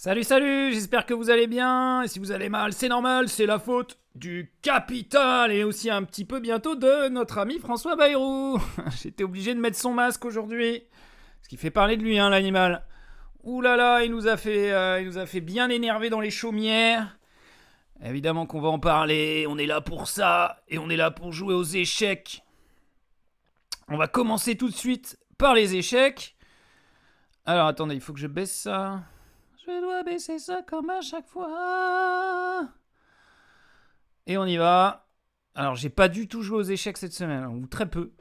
Salut, salut, j'espère que vous allez bien. Et si vous allez mal, c'est normal, c'est la faute du capital et aussi un petit peu bientôt de notre ami François Bayrou. J'étais obligé de mettre son masque aujourd'hui, ce qui fait parler de lui, hein, l'animal. Ouh là là, il nous a fait bien énerver dans les chaumières. Évidemment qu'on va en parler, on est là pour ça, et on est là pour jouer aux échecs. On va commencer tout de suite par les échecs. Alors attendez, il faut que je baisse ça. Je dois baisser ça comme à chaque fois. Et on y va. Alors, j'ai pas du tout joué aux échecs cette semaine, ou très peu.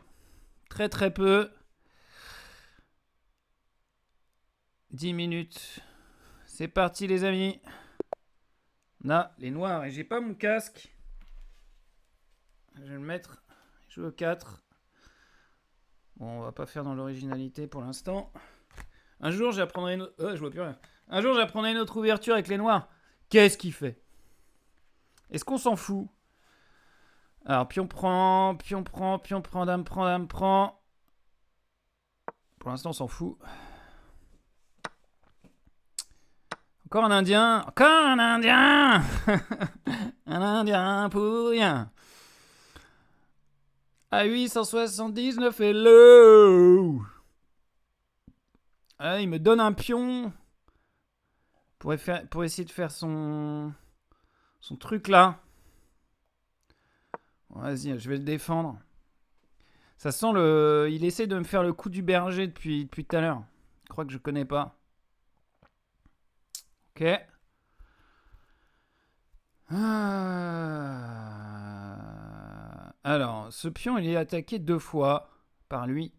Très très peu. 10 minutes. C'est parti, les amis. Là, les noirs, et j'ai pas mon casque. Je vais le mettre. Je joue au 4. Bon, on va pas faire dans l'originalité pour l'instant. Un jour, j'apprendrai une... je vois plus rien. Un jour, j'apprendrai une autre ouverture avec les noirs. Qu'est-ce qu'il fait? Est-ce qu'on s'en fout? Alors, pion prend, dame prend. Pour l'instant, on s'en fout. Encore un indien. Un indien pour rien. À 879, hello. Ah, il me donne un pion pour essayer de faire son truc là. Vas-y, je vais le défendre. Ça sent le... Il essaie de me faire le coup du berger depuis tout à l'heure. Je crois que je connais pas. Ok. Alors, ce pion, il est attaqué 2 fois par lui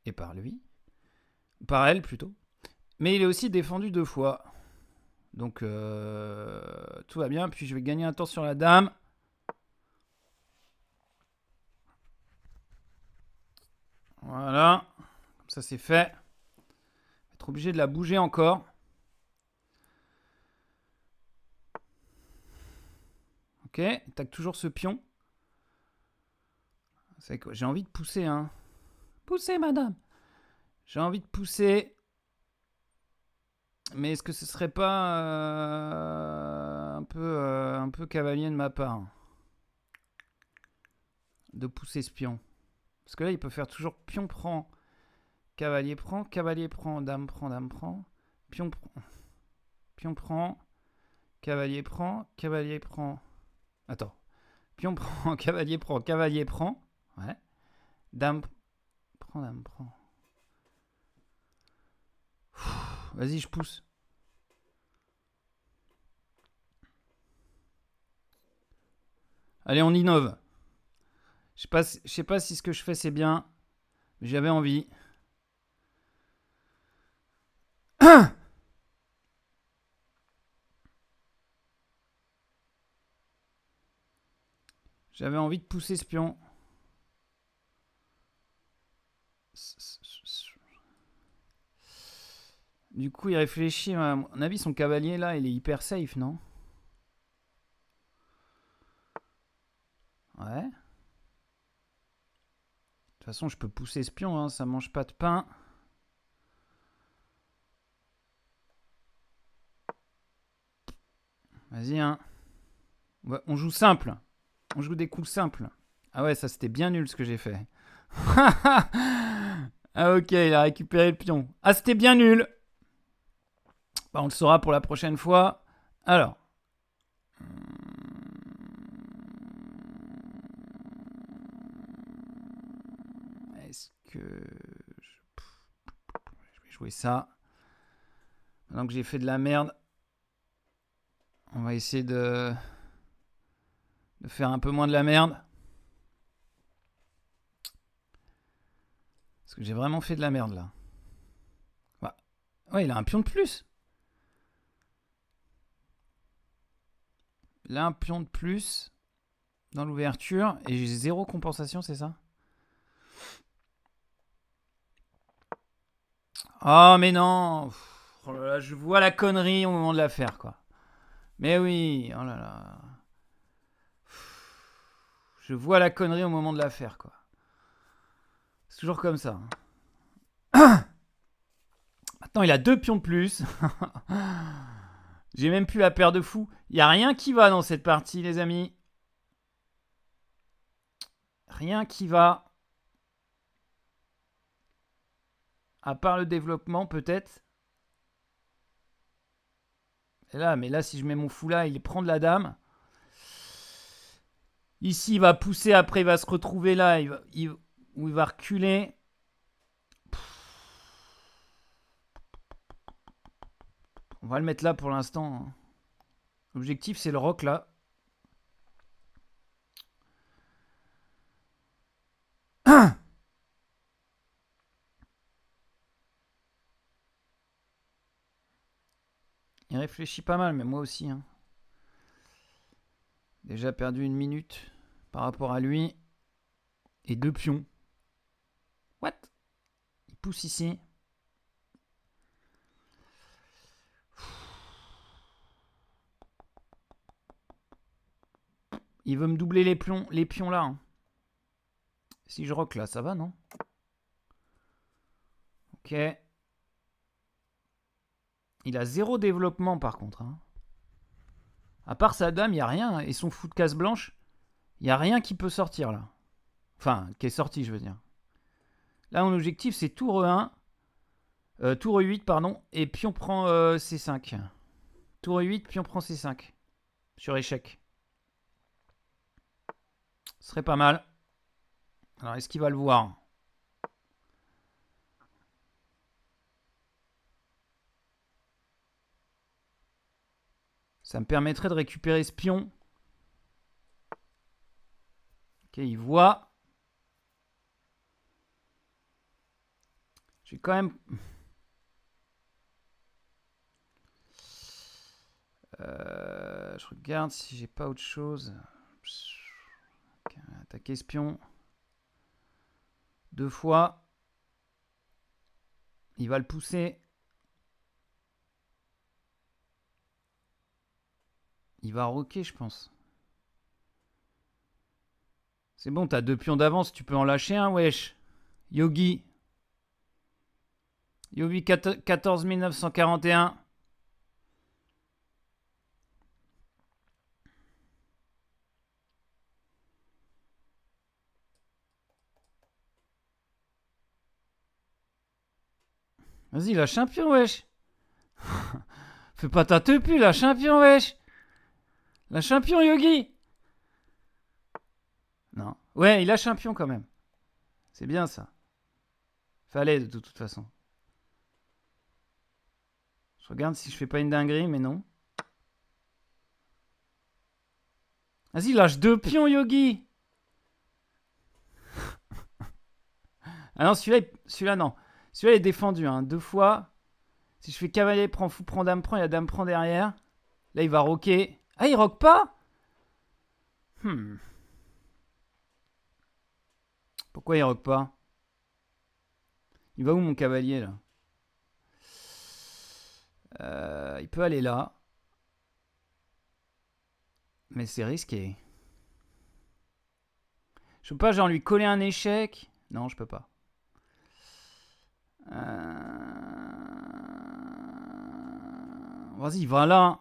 et par lui. Par elle, plutôt. Mais il est aussi défendu 2 fois. Donc, tout va bien. Puis, je vais gagner un temps sur la dame. Voilà. Comme ça, c'est fait. Être obligé de la bouger encore. Ok. Tac toujours ce pion. C'est quoi? J'ai envie de pousser, hein. Poussez, madame. J'ai envie de pousser. Mais est-ce que ce serait pas un peu cavalier de ma part de pousser ce pion? Parce que là, il peut faire toujours pion prend, cavalier prend, dame prend, pion prend, cavalier prend. Attends. Pion prend, cavalier prend. Ouais. Dame prend. Vas-y, je pousse. Allez, on innove. Je sais pas si ce que je fais c'est bien, mais j'avais envie. J'avais envie de pousser ce pion. Du coup, il réfléchit. À mon avis, son cavalier là, il est hyper safe, non? Ouais. De toute façon, je peux pousser ce pion, hein, ça mange pas de pain. Vas-y, hein. Ouais, on joue simple. On joue des coups simples. Ah ouais, ça c'était bien nul ce que j'ai fait. Ah ok, il a récupéré le pion. Ah, c'était bien nul. Bah, on le saura pour la prochaine fois. Alors. Est-ce que... Je vais jouer ça. Maintenant que j'ai fait de la merde, on va essayer de faire un peu moins de la merde. Parce que j'ai vraiment fait de la merde là. Bah, ouais, il a un pion de plus. Il a un pion de plus dans l'ouverture et j'ai 0 compensation, c'est ça? Oh mais non. Oh là là, je vois la connerie au moment de la faire quoi. Mais oui, oh là là. Je vois la connerie au moment de la faire quoi. C'est toujours comme ça. Maintenant il a 2 pions de plus. J'ai même plus la paire de fous. Il n'y a rien qui va dans cette partie, les amis. Rien qui va. À part le développement, peut-être. Et là, mais là, si je mets mon fou là, il prend de la dame. Ici, il va pousser. Après, il va se retrouver là. Il va reculer. On va le mettre là pour l'instant. L'objectif, c'est le roc là. Il réfléchit pas mal, mais moi aussi. Hein. Déjà perdu 1 minute par rapport à lui. Et 2 pions. What? Il pousse ici. Il veut me doubler les pions là. Hein. Si je rock là, ça va, non? Ok. Il a 0 développement par contre. Hein. À part sa dame, il n'y a rien. Et son fou de casse blanche, il n'y a rien qui peut sortir là. Enfin, qui est sorti, je veux dire. Là, mon objectif, c'est tour 1. Tour 8, pardon. Et pion prend C5. Tour 8, pion prend C5. Sur échec. Ce serait pas mal. Alors, est-ce qu'il va le voir? Ça me permettrait de récupérer ce pion. Ok, il voit. J'ai quand même... je regarde si j'ai pas autre chose. Okay, attaquer ce pion. 2 fois. Il va le pousser. Il va rocker, je pense. C'est bon, t'as 2 pions d'avance. Tu peux en lâcher un, wesh. Yogi. Yogi 14 941. Vas-y, lâche un pion, wesh. Fais pas ta tepu, lâche un pion, wesh. Lâche un pion, Yogi. Non. Ouais, il lâche un pion quand même. C'est bien ça. Fallait de toute façon. Je regarde si je fais pas une dinguerie, mais non. Vas-y, lâche 2 pions, Yogi. Ah non, celui-là non. Celui-là est défendu, hein. 2 fois. Si je fais cavalier, prend fou, prend dame, prend, il y a dame, prend derrière. Là, il va rocker. Ah, il rock pas? Pourquoi il rock pas? Il va où mon cavalier là? Il peut aller là. Mais c'est risqué. Je peux pas genre lui coller un échec? Non, je peux pas. Vas-y, va là.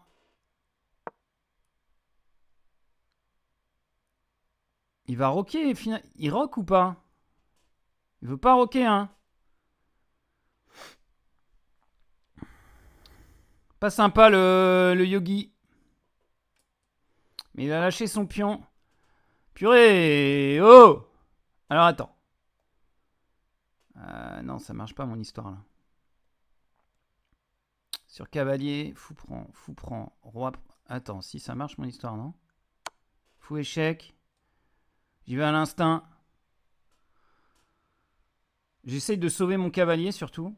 Il va rocker. Il rock ou pas? Il veut pas rocker, hein? Pas sympa le Yogi. Mais il a lâché son pion. Purée! Oh! Alors attends. Non, ça marche pas mon histoire là. Sur cavalier, fou prend, roi. Attends, si ça marche mon histoire, non? Fou échec. J'y vais à l'instinct. J'essaye de sauver mon cavalier surtout.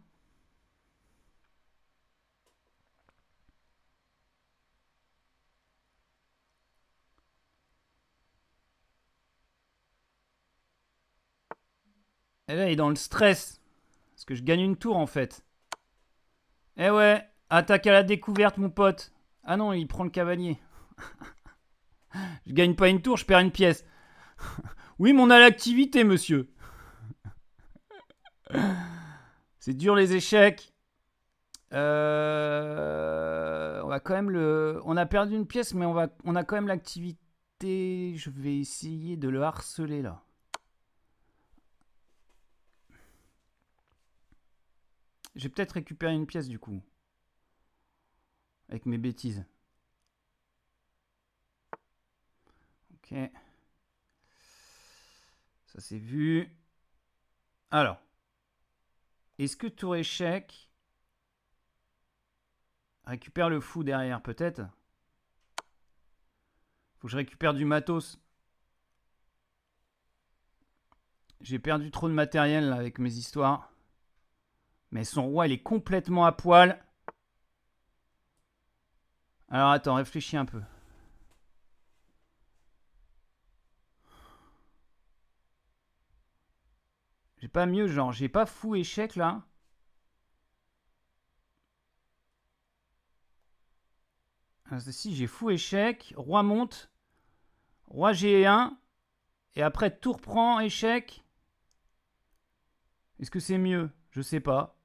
Et là, il est dans le stress. Parce que je gagne une tour en fait. Eh ouais, attaque à la découverte, mon pote. Ah non, il prend le cavalier. Je gagne pas une tour, je perds une pièce. Oui, mais on a l'activité, monsieur. C'est dur les échecs. On va quand même le... On a perdu une pièce, mais on a quand même l'activité. Je vais essayer de le harceler, là. J'ai peut-être récupéré une pièce, du coup. Avec mes bêtises. Ok. Ça, c'est vu. Alors. Est-ce que tour échec récupère le fou derrière, peut-être? Faut que je récupère du matos. J'ai perdu trop de matériel là, avec mes histoires. Mais son roi, il est complètement à poil. Alors attends, réfléchis un peu. J'ai pas mieux, genre, j'ai pas fou échec là. Ah, si, j'ai fou échec, roi monte, roi G1, et après tour prend échec. Est-ce que c'est mieux? Je sais pas.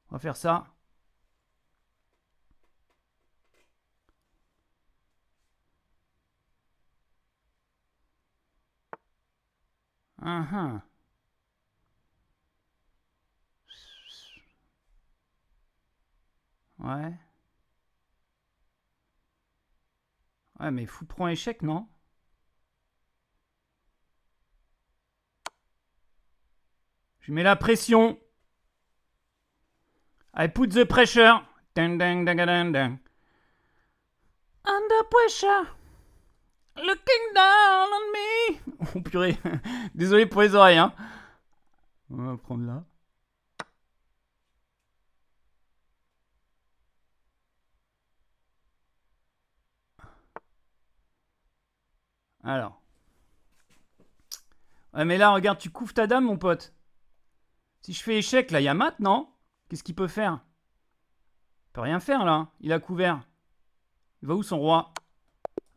On va faire ça. Ouais. Ouais, mais fou prend échec, non? Je mets la pression. I put the pressure. Dang, dang, dang, dang, dang. Under pressure. Looking down on me. Oh purée. Désolé pour les oreilles, hein. On va prendre là. Alors. Ouais, mais là, regarde, tu couvres ta dame, mon pote. Si je fais échec, là, il y a mat, non? Qu'est-ce qu'il peut faire? Il peut rien faire, là. Il a couvert. Il va où, son roi?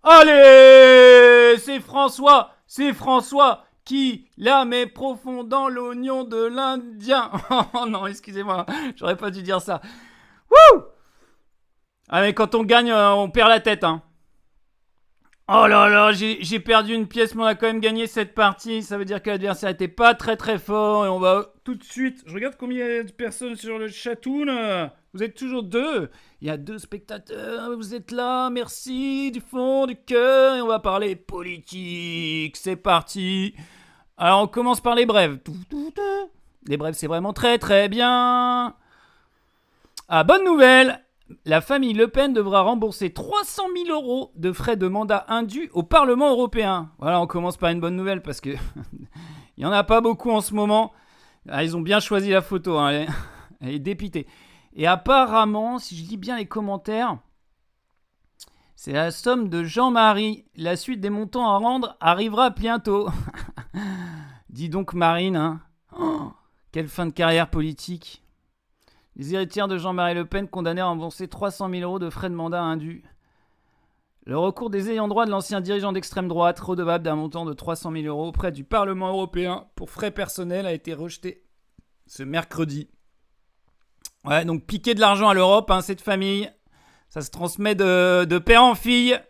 Allez! C'est François qui la met profond dans l'oignon de l'Indien. Oh non, excusez-moi, j'aurais pas dû dire ça. Wouh! Ah, mais quand on gagne, on perd la tête, hein. Oh là là, j'ai perdu une pièce, mais on a quand même gagné cette partie. Ça veut dire que l'adversaire était pas très très fort. Et on va tout de suite... Je regarde combien il y a de personnes sur le chatoun. Vous êtes toujours 2. Il y a 2 spectateurs. Vous êtes là. Merci du fond du cœur. Et on va parler politique. C'est parti. Alors on commence par les brèves. Les brèves, c'est vraiment très très bien. Ah, bonne nouvelle. La famille Le Pen devra rembourser 300 000 € de frais de mandat indus au Parlement européen. Voilà, on commence par une bonne nouvelle parce que il n'y en a pas beaucoup en ce moment. Ah, ils ont bien choisi la photo, hein, elle est dépitée. Et apparemment, si je lis bien les commentaires, c'est la somme de Jean-Marie. La suite des montants à rendre arrivera bientôt. Dis donc Marine, hein. Oh, quelle fin de carrière politique. Les héritières de Jean-Marie Le Pen condamnés à rembourser 300 000 € de frais de mandat indus. Le recours des ayants droit de l'ancien dirigeant d'extrême droite, redevable d'un montant de 300 000 € auprès du Parlement européen pour frais personnels, a été rejeté ce mercredi. Ouais, donc piquer de l'argent à l'Europe, hein, cette famille, ça se transmet de père en fille.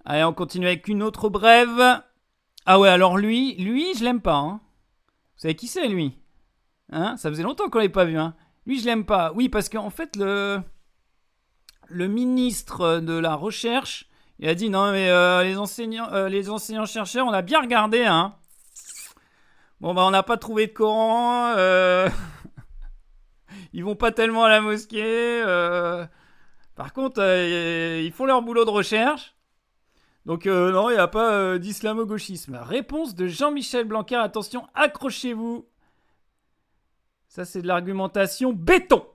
Allez, on continue avec une autre brève. Ah ouais, alors lui, je l'aime pas. Hein. Vous savez qui c'est, lui? Hein, ça faisait longtemps qu'on l'avait pas vu. Hein. Lui, je l'aime pas. Oui, parce qu'en fait, le ministre de la Recherche, il a dit non, mais les enseignants-chercheurs, on a bien regardé. Hein. Bon, bah, on n'a pas trouvé de Coran. Ils vont pas tellement à la mosquée. Par contre, ils font leur boulot de recherche. Donc, non, il n'y a pas d'islamo-gauchisme. Réponse de Jean-Michel Blanquer. Attention, accrochez-vous. Ça, c'est de l'argumentation béton.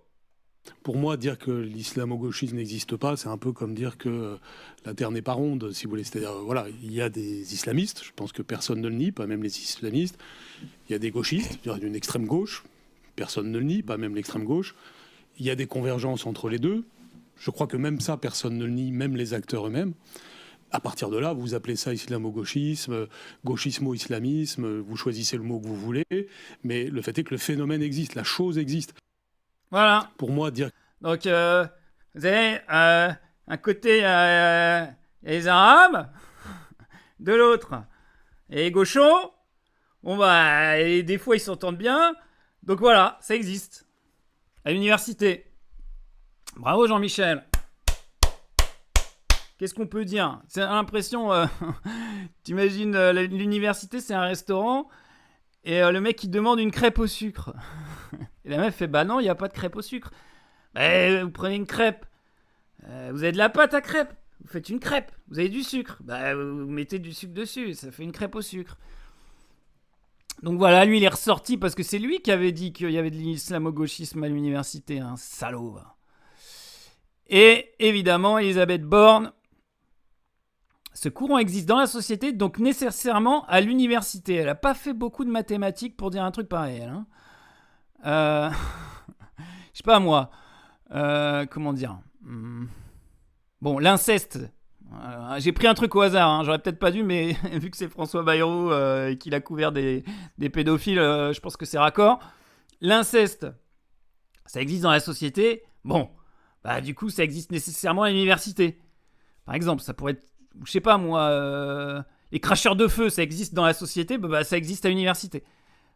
Pour moi, dire que l'islamo-gauchisme n'existe pas, c'est un peu comme dire que la Terre n'est pas ronde, si vous voulez. C'est-à-dire, voilà, il y a des islamistes, je pense que personne ne le nie, pas même les islamistes. Il y a des gauchistes, il y a une extrême gauche, personne ne le nie, pas même l'extrême gauche. Il y a des convergences entre les deux. Je crois que même ça, personne ne le nie, même les acteurs eux-mêmes. À partir de là, vous appelez ça islamo-gauchisme, gauchismo-islamisme, vous choisissez le mot que vous voulez, mais le fait est que le phénomène existe, la chose existe. Voilà. Pour moi, dire... Donc, Vous avez un côté, il y a les Arabes, de l'autre, et les gauchos. Bon, bah, et des fois, ils s'entendent bien. Donc voilà, ça existe. À l'université. Bravo, Jean-Michel. Qu'est-ce qu'on peut dire? C'est l'impression... t'imagines, l'université, c'est un restaurant. Et le mec, il demande une crêpe au sucre. Et la meuf fait, bah non, il n'y a pas de crêpe au sucre. Bah, vous prenez une crêpe. Vous avez de la pâte à crêpe. Vous faites une crêpe. Vous avez du sucre. Bah, vous mettez du sucre dessus. Ça fait une crêpe au sucre. Donc voilà, lui, il est ressorti parce que c'est lui qui avait dit qu'il y avait de l'islamo-gauchisme à l'université. Un salaud. Et évidemment, Elisabeth Borne. Ce courant existe dans la société, donc nécessairement à l'université. Elle n'a pas fait beaucoup de mathématiques pour dire un truc pareil. Elle, hein. Je sais pas moi. Comment dire. Bon, l'inceste. J'ai pris un truc au hasard. Hein. J'aurais peut-être pas dû, mais vu que c'est François Bayrou et qu'il a couvert des pédophiles, je pense que c'est raccord. L'inceste, ça existe dans la société. Bon, bah du coup, ça existe nécessairement à l'université. Par exemple, ça pourrait être, je sais pas moi, les cracheurs de feu, ça existe dans la société, bah ça existe à l'université.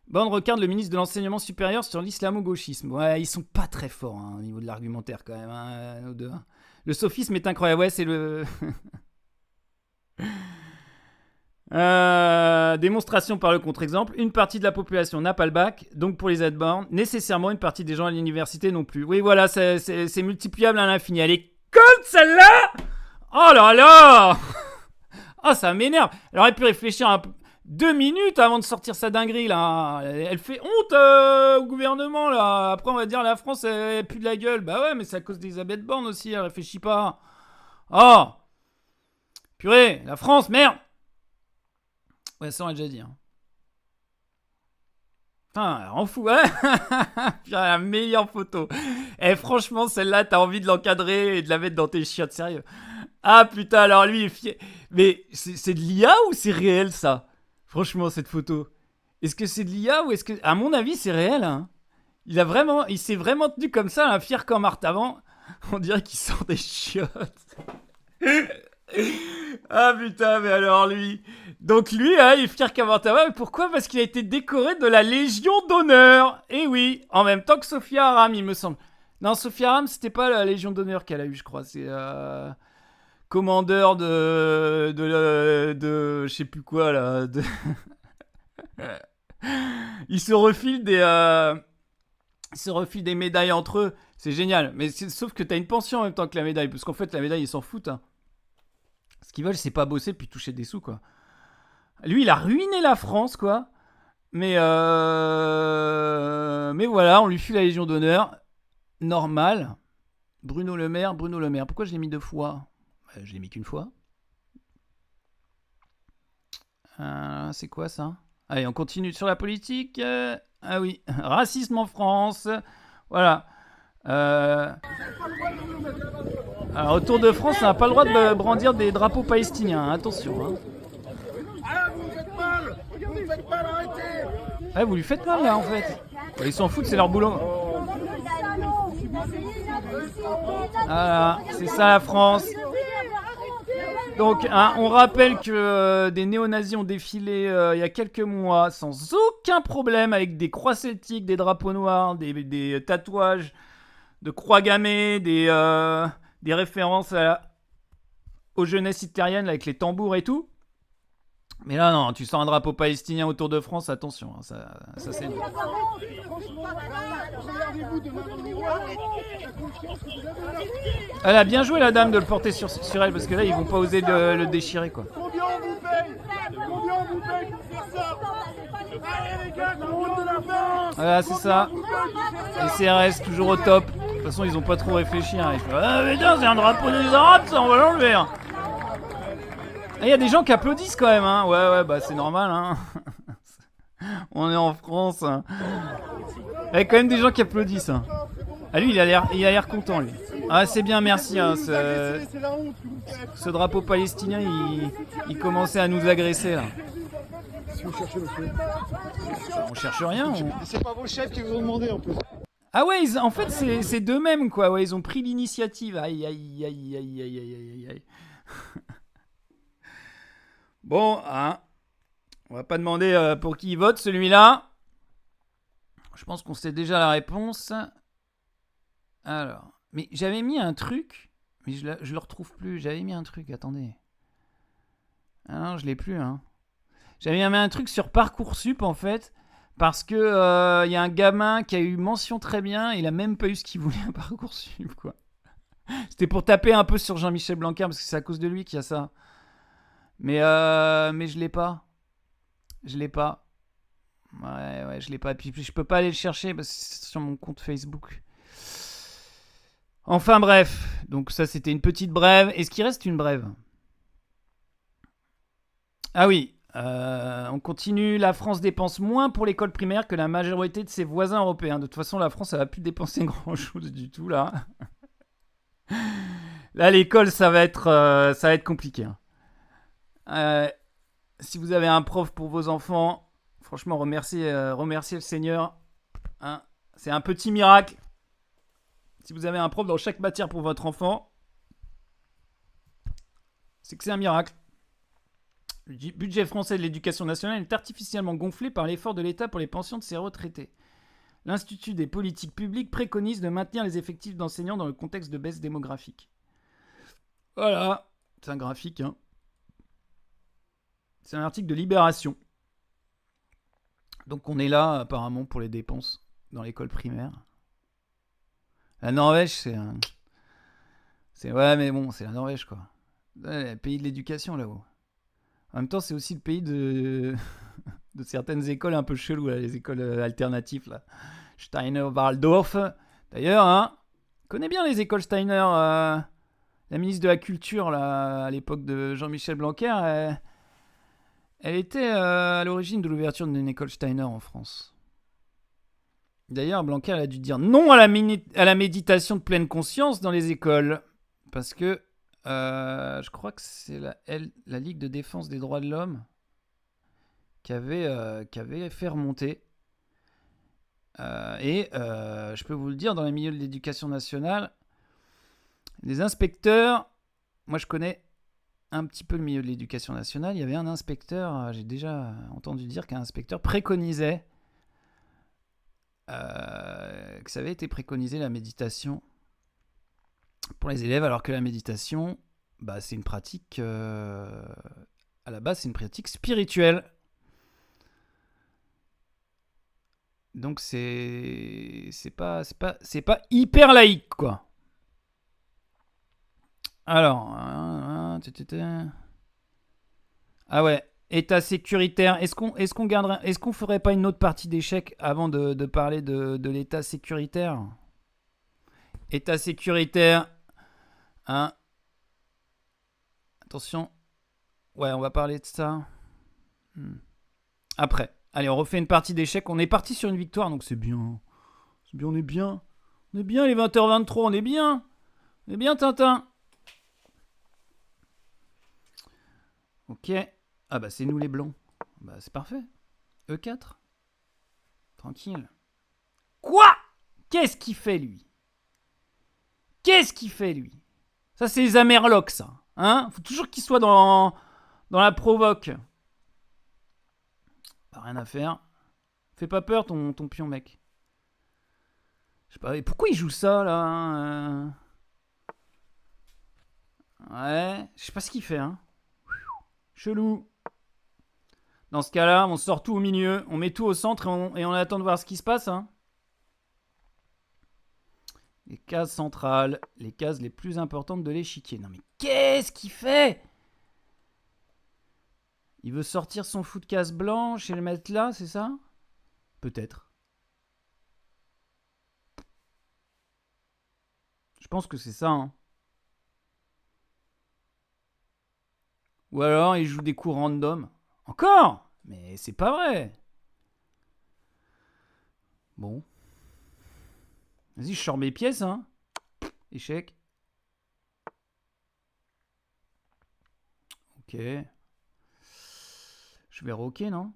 Borne regarde le ministre de l'enseignement supérieur sur l'islamo-gauchisme. Ouais, ils sont pas très forts au niveau de l'argumentaire quand même, hein, nos deux. Le sophisme est incroyable. Ouais, c'est le... démonstration par le contre-exemple. Une partie de la population n'a pas le bac, donc pour les aides-bornes, nécessairement une partie des gens à l'université non plus. Oui, voilà, c'est multipliable à l'infini. Elle est conne, celle-là! Oh là là! Oh, ça m'énerve. Elle aurait pu réfléchir un peu... 2 minutes avant de sortir sa dinguerie, là. Elle fait honte au gouvernement, là. Après, on va dire la France, elle pue de la gueule. Bah ouais, mais c'est à cause d'Elisabeth Borne aussi, elle réfléchit pas. Oh! Purée, la France, merde! Ouais, ça, on l'a déjà dit. Hein. Putain, elle rend fou, hein? La meilleure photo. Et franchement, celle-là, t'as envie de l'encadrer et de la mettre dans tes chiottes, sérieux. Ah putain, alors lui, il est fier. Mais c'est de l'IA ou c'est réel, ça? Franchement, cette photo. Est-ce que c'est de l'IA ou est-ce que... À mon avis, c'est réel. Hein. Il s'est vraiment tenu comme ça, un fier comme Martavant. On dirait qu'il sort des chiottes. Ah putain, mais alors lui... Donc lui, hein, il est fier comme Martavant. Pourquoi? Parce qu'il a été décoré de la Légion d'honneur. Et oui, en même temps que Sophia Aram, il me semble. Non, Sophia Aram, c'était pas la Légion d'honneur qu'elle a eu, je crois. C'est... commandeur de je sais plus quoi là. Ils se refilent des médailles entre eux. C'est génial. Mais sauf que t'as une pension en même temps que la médaille. Parce qu'en fait, la médaille, ils s'en foutent. Hein. Ce qu'ils veulent, c'est pas bosser puis toucher des sous, quoi. Lui, il a ruiné la France, quoi. Mais voilà, on lui file la Légion d'honneur. Normal. Bruno Le Maire. Pourquoi je l'ai mis 2 fois? Je l'ai mis qu'une fois. C'est quoi ça? Allez, on continue sur la politique. Ah oui, racisme en France. Voilà. Alors, au Tour de France, on n'a pas le droit de brandir des drapeaux palestiniens. Attention. Hein. Vous lui faites mal, arrêtez. Ouais, vous lui faites mal là en fait. Ils s'en foutent, c'est leur boulot. Voilà, c'est ça la France. Donc, hein, on rappelle que des néo-nazis ont défilé il y a quelques mois sans aucun problème avec des croix celtiques, des drapeaux noirs, des tatouages de croix gammées, des références aux jeunesses hitlériennes avec les tambours et tout. Mais là, non, tu sens un drapeau palestinien au Tour de France, attention, hein, ça c'est... Elle a bien joué la dame de le porter sur elle, parce que là, ils vont pas oser le déchirer, quoi. Combien on vous paye pour faire ça? Allez les gars, tout le monde de la France. Voilà, c'est ça. Les CRS, toujours au top. De toute façon, ils ont pas trop réfléchi. Hein. Ils font, ah, mais non, c'est un drapeau des Arabes, ça, on va l'enlever. Hein. Il y a des gens qui applaudissent quand même, hein. Ouais, bah c'est normal, hein. On est en France. Hein. Il y a quand même des gens qui applaudissent. Hein. Ah, lui, il a l'air content, lui. Ah, c'est bien, merci. Hein, ce drapeau palestinien, il commençait à nous agresser, là. Si vous cherchez, monsieur. On cherche rien. C'est pas vos chefs qui vous ont demandé, en plus. Ah ouais, en fait, c'est d'eux-mêmes, quoi. Ouais, ils ont pris l'initiative. Aïe, aïe, aïe, aïe, aïe, aïe, aïe, aïe. Bon, hein. On va pas demander pour qui il vote, celui-là. Je pense qu'on sait déjà la réponse. Alors. Mais j'avais mis un truc. Mais je le retrouve plus. J'avais mis un truc, attendez. Ah non, je l'ai plus, hein. J'avais mis un truc sur Parcoursup, en fait. Parce que y a un gamin qui a eu mention très bien. Il a même pas eu ce qu'il voulait à Parcoursup, quoi. C'était pour taper un peu sur Jean-Michel Blanquer, parce que c'est à cause de lui qu'il y a ça. Mais je l'ai pas. Je l'ai pas. Ouais, je l'ai pas. Et puis je peux pas aller le chercher parce que c'est sur mon compte Facebook. Enfin bref. Donc ça, c'était une petite brève. Est-ce qu'il reste une brève? Ah oui. On continue. La France dépense moins pour l'école primaire que la majorité de ses voisins européens. De toute façon, la France, elle va plus dépenser grand-chose du tout, là. Là, l'école, ça va être compliqué. Hein. Si vous avez un prof pour vos enfants, franchement, remerciez le Seigneur. Hein. C'est un petit miracle. Si vous avez un prof dans chaque matière pour votre enfant, c'est que c'est un miracle. Le budget français de l'éducation nationale est artificiellement gonflé par l'effort de l'État pour les pensions de ses retraités. L'Institut des politiques publiques préconise de maintenir les effectifs d'enseignants dans le contexte de baisse démographique. Voilà, c'est un graphique. Hein. C'est un article de Libération. Donc on est là apparemment pour les dépenses dans l'école primaire. La Norvège, ouais, mais bon, c'est la Norvège, quoi. Ouais, le pays de l'éducation, là-haut. En même temps, c'est aussi le pays de certaines écoles un peu cheloues, là, les écoles alternatives, là. Steiner, Waldorf. D'ailleurs, hein, on connaît bien les écoles Steiner. La ministre de la Culture, là, à l'époque de Jean-Michel Blanquer, elle était à l'origine de l'ouverture d'une école Steiner en France. D'ailleurs, Blanquer a dû dire non à la méditation de pleine conscience dans les écoles. Parce que je crois que c'est la Ligue de défense des droits de l'homme qui avait fait remonter. Je peux vous le dire, dans les milieux de l'éducation nationale, les inspecteurs, moi je connais un petit peu le milieu de l'éducation nationale, il y avait un inspecteur, j'ai déjà entendu dire qu'un inspecteur préconisait que ça avait été préconisé la méditation pour les élèves, alors que la méditation, bah, c'est une pratique, à la base, c'est une pratique spirituelle. Donc c'est pas hyper laïque, quoi. Alors, ah ouais, état sécuritaire. Est-ce qu'on ferait pas une autre partie d'échecs avant de parler de l'état sécuritaire? État sécuritaire, hein. Attention. Ouais, on va parler de ça. Après. Allez, on refait une partie d'échecs. On est parti sur une victoire, donc c'est bien. C'est bien, on est bien. On est bien, les 20h23, on est bien. On est bien, Tintin. Ok. Ah bah, c'est nous les blancs. Bah, c'est parfait. E4. Tranquille. Quoi? Qu'est-ce qu'il fait, lui? Ça, c'est les Amerlocs, ça. Hein? Faut toujours qu'il soit dans la provoque. Rien à faire. Fais pas peur, ton pion, mec. Je sais pas, pourquoi il joue ça, là, hein? Ouais, je sais pas ce qu'il fait, hein. Chelou. Dans ce cas-là, on sort tout au milieu, on met tout au centre et on attend de voir ce qui se passe, hein. Les cases centrales, les cases les plus importantes de l'échiquier. Non mais qu'est-ce qu'il fait? Il veut sortir son fou de case blanche et le mettre là, c'est ça? Peut-être. Je pense que c'est ça, hein. Ou alors il joue des coups random. Encore? Mais c'est pas vrai. Bon. Vas-y, je sors mes pièces, hein. Échec. Ok. Je vais roquer, non?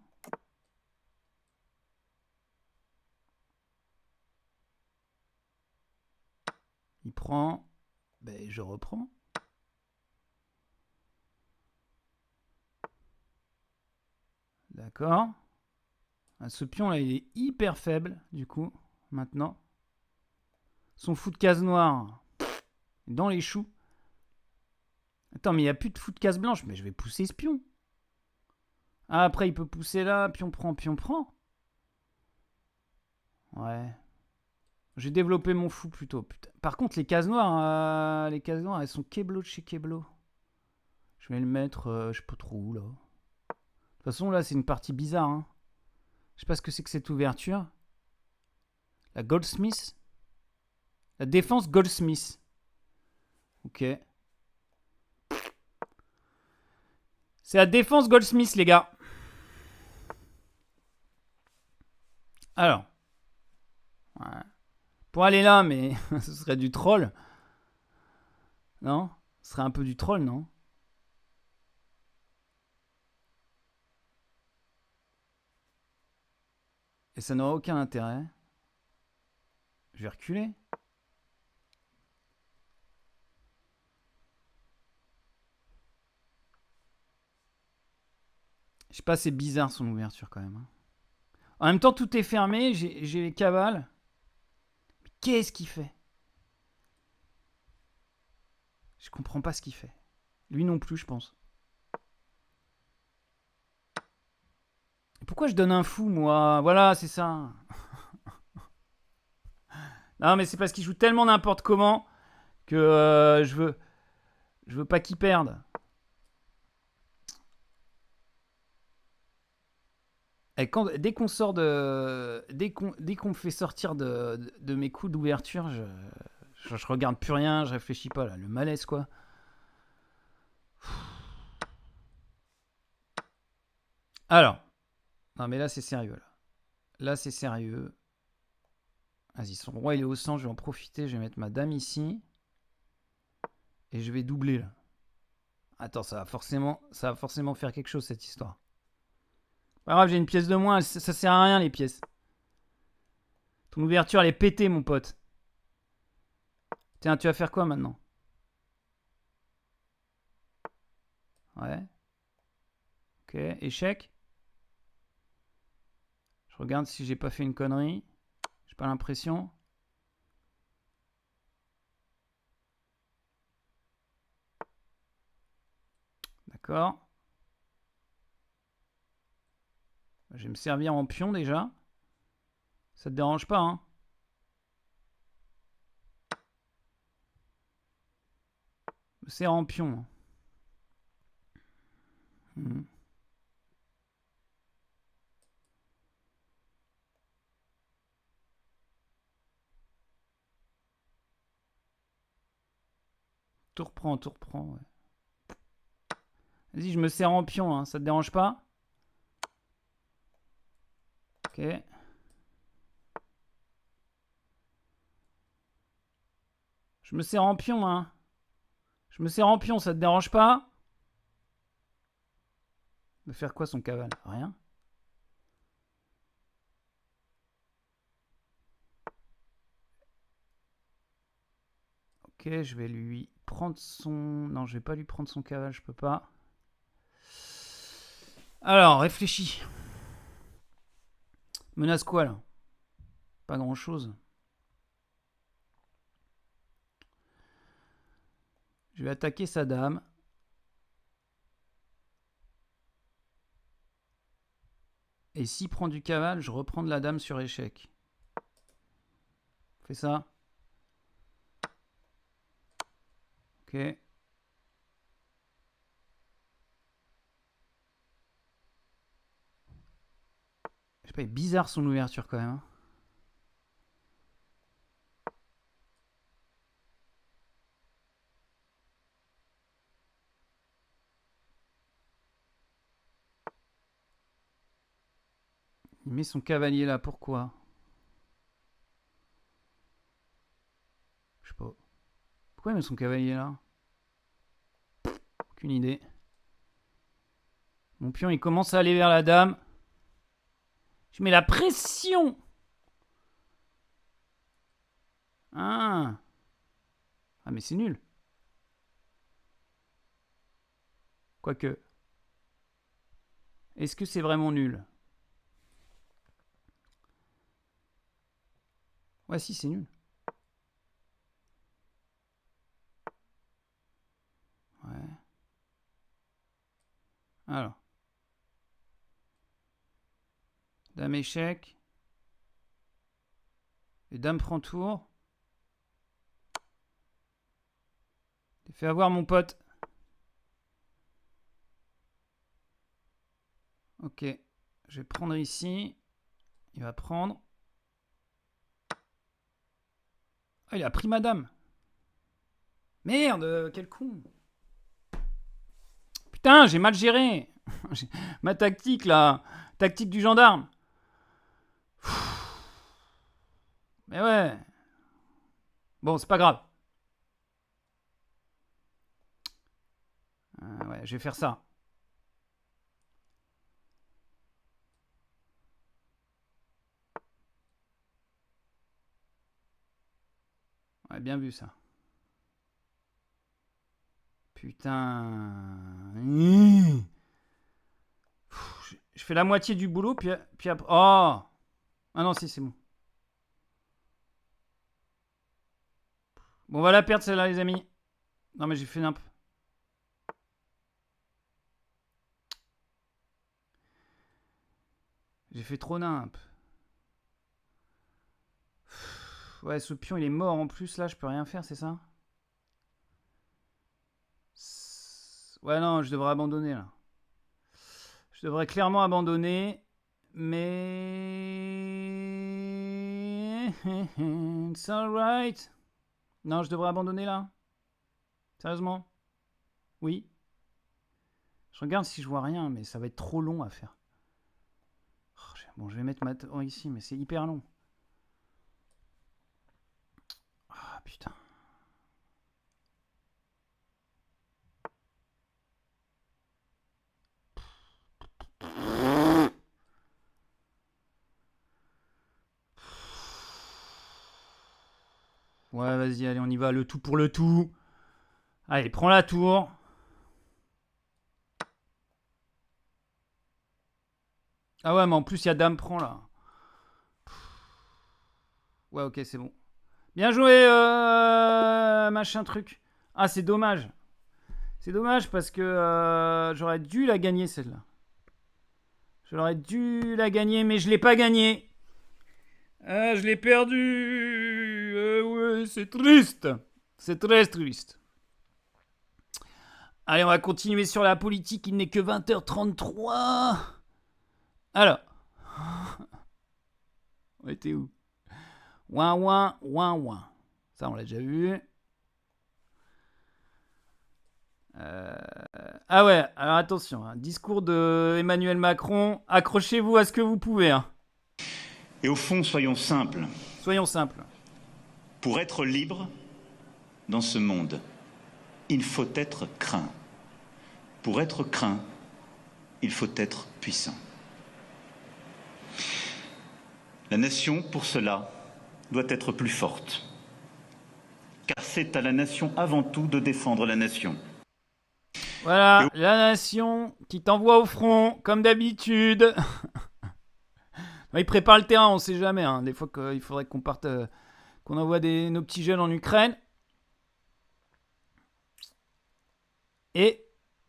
Il prend. Ben, je reprends. D'accord. Ah, ce pion là, il est hyper faible, du coup, maintenant. Son fou de case noire. Dans les choux. Attends, mais il n'y a plus de fou de case blanche. Mais je vais pousser ce pion. Ah, après, il peut pousser là. Pion prend, pion prend. Ouais. J'ai développé mon fou plutôt. Putain. Par contre, les cases noires, elles sont Keblo de chez Keblo. Je vais le mettre, je sais pas trop où là. De toute façon, là, c'est une partie bizarre. Hein. Je sais pas ce que c'est que cette ouverture. La Goldsmith. La défense Goldsmith. Ok. C'est la défense Goldsmith, les gars. Alors. Ouais. Pour aller là, mais ce serait du troll. Non? Ce serait un peu du troll, non? Et ça n'aura aucun intérêt. Je vais reculer. Je sais pas, c'est bizarre son ouverture quand même. Hein. En même temps, tout est fermé, j'ai les cavales. Mais qu'est-ce qu'il fait? Je comprends pas ce qu'il fait. Lui non plus, je pense. Et pourquoi je donne un fou, moi? Voilà, c'est ça. Non, mais c'est parce qu'il joue tellement n'importe comment que je veux pas qu'il perde. Et dès qu'on sort de... Dès qu'on me fait sortir de mes coups d'ouverture, je regarde plus rien, je réfléchis pas, là. Le malaise, quoi. Alors. Non, mais là, c'est sérieux, là. Là, c'est sérieux. Vas-y, son roi, il est au centre, je vais en profiter, je vais mettre ma dame ici. Et je vais doubler, là. Attends, ça va forcément faire quelque chose, cette histoire. Pas grave, j'ai une pièce de moins, ça sert à rien, les pièces. Ton ouverture, elle est pétée, mon pote. Tiens, tu vas faire quoi, maintenant? Ouais. Ok, échec. Je regarde si j'ai pas fait une connerie. J'ai pas l'impression. D'accord. Je vais me servir en pion déjà. Ça te dérange pas, hein? Me sers en pion. Hmm. Tout reprend, ouais. Vas-y, je me sers en pion, hein. Ça te dérange pas? Ok. Je me sers en pion, hein. Je me sers en pion, ça te dérange pas? De faire quoi son cavale? Rien. Ok, je vais lui prendre son... Non, je vais pas lui prendre son cavale, je peux pas. Alors, réfléchis. Menace quoi, là? Pas grand-chose. Je vais attaquer sa dame. Et s'il prend du cavale, je reprends de la dame sur échec. Fais ça. Ok. Je sais pas, il est bizarre son ouverture quand même. Hein. Il met son cavalier là, pourquoi? Je sais pas. Pourquoi il met son cavalier là? Aucune idée. Mon pion, il commence à aller vers la dame. Je mets la pression. Ah. Ah, mais c'est nul. Quoique. Est-ce que c'est vraiment nul? Ouais, si, c'est nul. Ouais. Alors. Dame échec. Et dame prend tour. T'es fait avoir, mon pote. Ok. Je vais prendre ici. Il va prendre. Ah, il a pris madame. Merde, quel con. Putain, j'ai mal géré. Ma tactique, là. Tactique du gendarme. Mais ouais. Bon, c'est pas grave. Ouais, je vais faire ça. Ouais, bien vu ça. Putain. Je fais la moitié du boulot, puis après... Oh. Ah non, si, c'est bon. Bon, on va la perdre celle-là, les amis. Non, mais j'ai fait nimp. J'ai fait trop nimp. Ouais, ce pion, il est mort en plus, là, je peux rien faire, c'est ça? Ouais, non, je devrais abandonner, là. Je devrais clairement abandonner, mais... It's alright. Non, je devrais abandonner, là. Sérieusement? Oui. Je regarde si je vois rien, mais ça va être trop long à faire. Bon, je vais mettre ma tour ici, mais c'est hyper long. Ah, putain. Ouais, vas-y, allez, on y va. Le tout pour le tout. Allez, prends la tour. Ah ouais, mais en plus, il y a dame prend, là. Ouais, ok, c'est bon. Bien joué, machin truc. Ah, c'est dommage. C'est dommage parce que j'aurais dû la gagner, celle-là. J'aurais dû la gagner, mais je l'ai pas gagnée. Ah, je l'ai perdu. Ouais, c'est triste. C'est très triste. Allez, on va continuer sur la politique. Il n'est que 20h33. Alors. On était où? Ouin, ouin, ouin, ouin. Ça, on l'a déjà vu. Ah ouais, alors attention. Hein. Discours de Emmanuel Macron. Accrochez-vous à ce que vous pouvez. Hein. Et au fond, soyons simples. Soyons simples. Pour être libre dans ce monde, il faut être craint. Pour être craint, il faut être puissant. La nation, pour cela, doit être plus forte. Car c'est à la nation avant tout de défendre la nation. Voilà, la nation qui t'envoie au front, comme d'habitude. Il prépare le terrain, on sait jamais. Hein. Des fois qu'il faudrait qu'on parte, qu'on envoie nos petits jeunes en Ukraine. Et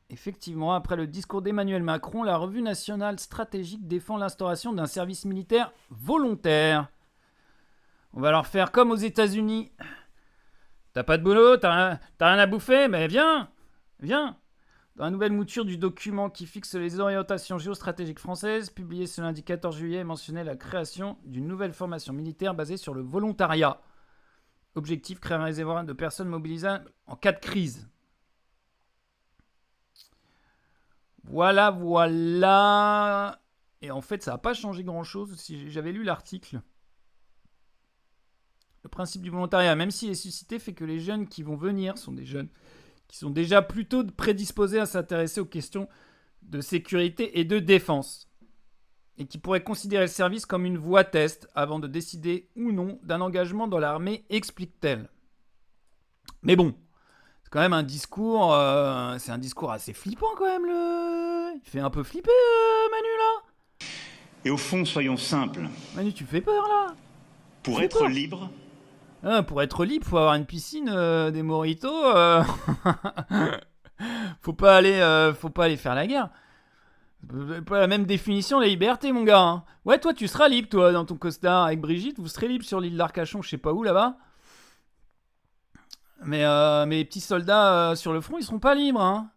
effectivement, après le discours d'Emmanuel Macron, la revue nationale stratégique défend l'instauration d'un service militaire volontaire. On va leur faire comme aux États-Unis. T'as pas de boulot, t'as rien à bouffer, mais viens. Dans la nouvelle mouture du document qui fixe les orientations géostratégiques françaises, publié ce lundi 14 juillet, mentionnait la création d'une nouvelle formation militaire basée sur le volontariat. Objectif, créer un réservoir de personnes mobilisables en cas de crise. Voilà. Et en fait, ça n'a pas changé grand-chose si j'avais lu l'article. Le principe du volontariat, même s'il est suscité, fait que les jeunes qui vont venir sont des jeunes qui sont déjà plutôt prédisposés à s'intéresser aux questions de sécurité et de défense, et qui pourraient considérer le service comme une voie test avant de décider ou non d'un engagement dans l'armée, explique-t-elle. Mais bon, c'est quand même un discours... c'est un discours assez flippant quand même, Il fait un peu flipper, Manu, là. Et au fond, soyons simples. Manu, tu fais peur, là. Pour C'est être quoi libre, Pour être libre, faut avoir une piscine, des mojitos. Faut pas aller faire la guerre. Pas la même définition de la liberté, mon gars. Hein. Ouais, toi, tu seras libre, toi, dans ton costard avec Brigitte. Vous serez libre sur l'île d'Arcachon, je sais pas où, là-bas. Mais les petits soldats sur le front, ils seront pas libres, hein.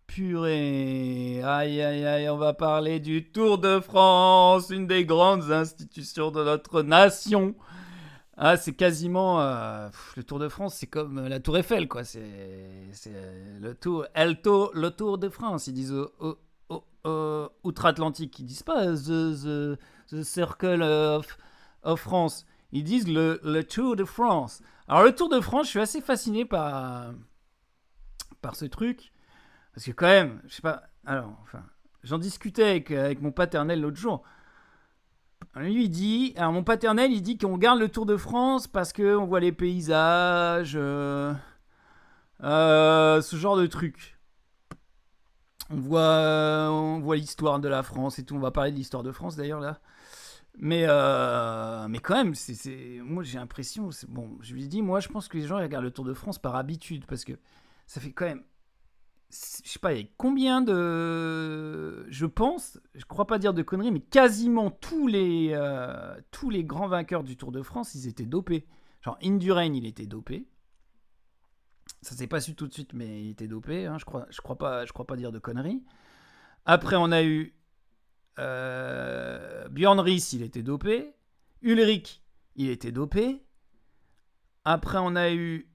Purée. Aïe, aïe, aïe, on va parler du Tour de France, une des grandes institutions de notre nation. Ah, c'est quasiment... le Tour de France, c'est comme la Tour Eiffel, quoi. C'est le Tour de France, ils disent outre-Atlantique. Ils disent pas the Circle of France. Ils disent le Tour de France. Alors, le Tour de France, je suis assez fasciné par ce truc. Parce que quand même, je sais pas... Alors, enfin, j'en discutais avec mon paternel l'autre jour. Lui, il dit... Alors, mon paternel, il dit qu'on regarde le Tour de France parce qu'on voit les paysages, ce genre de trucs. On voit l'histoire de la France et tout. On va parler de l'histoire de France, d'ailleurs, là. Mais quand même, moi, j'ai l'impression... Bon, je lui dis, moi, je pense que les gens ils regardent le Tour de France par habitude parce que ça fait quand même... Je sais pas, il y a combien de... Je pense, je crois pas dire de conneries, mais quasiment tous les grands vainqueurs du Tour de France, ils étaient dopés. Genre Indurain, il était dopé. Ça s'est pas su tout de suite, mais il était dopé. Hein, je crois pas dire de conneries. Après, on a eu Björn Ries, il était dopé. Ulrich, il était dopé. Après, on a eu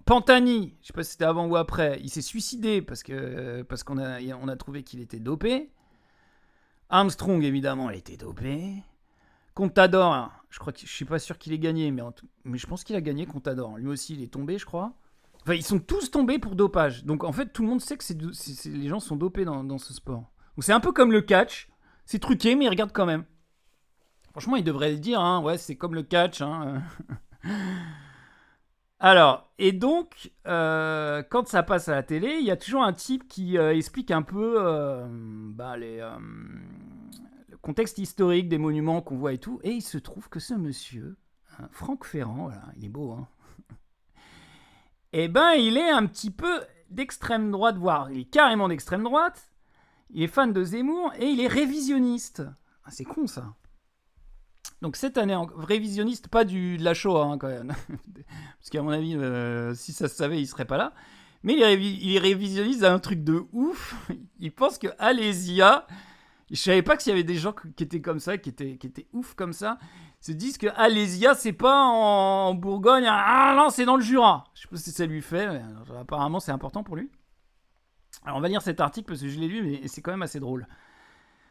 Pantani, je sais pas si c'était avant ou après, il s'est suicidé parce qu'on a trouvé qu'il était dopé. Armstrong, évidemment, il était dopé. Contador, je suis pas sûr qu'il ait gagné, mais je pense qu'il a gagné, Contador. Lui aussi, il est tombé, je crois. Enfin, ils sont tous tombés pour dopage. Donc, en fait, tout le monde sait que les gens sont dopés dans ce sport. Donc, c'est un peu comme le catch. C'est truqué, mais ils regardent quand même. Franchement, ils devraient le dire, hein. Ouais, c'est comme le catch, hein. Alors, et donc, quand ça passe à la télé, il y a toujours un type qui explique un peu le contexte historique des monuments qu'on voit et tout. Et il se trouve que ce monsieur, Franck Ferrand, voilà, il est beau, hein. Eh ben, il est un petit peu d'extrême droite, voire il est carrément d'extrême droite. Il est fan de Zemmour et il est révisionniste. Ah, c'est con, ça. Donc cette année, révisionniste, pas de la Shoah, hein, quand même. Parce qu'à mon avis, si ça se savait, il serait pas là. Mais il est révisionniste d'un truc de ouf. Il pense que Alésia... Je savais pas qu'il y avait des gens qui étaient comme ça, qui étaient ouf comme ça. Ils se disent que Alésia, c'est pas en Bourgogne. Ah non, c'est dans le Jura. Je sais pas si ça lui fait. Mais apparemment, c'est important pour lui. Alors, on va lire cet article parce que je l'ai lu, mais c'est quand même assez drôle.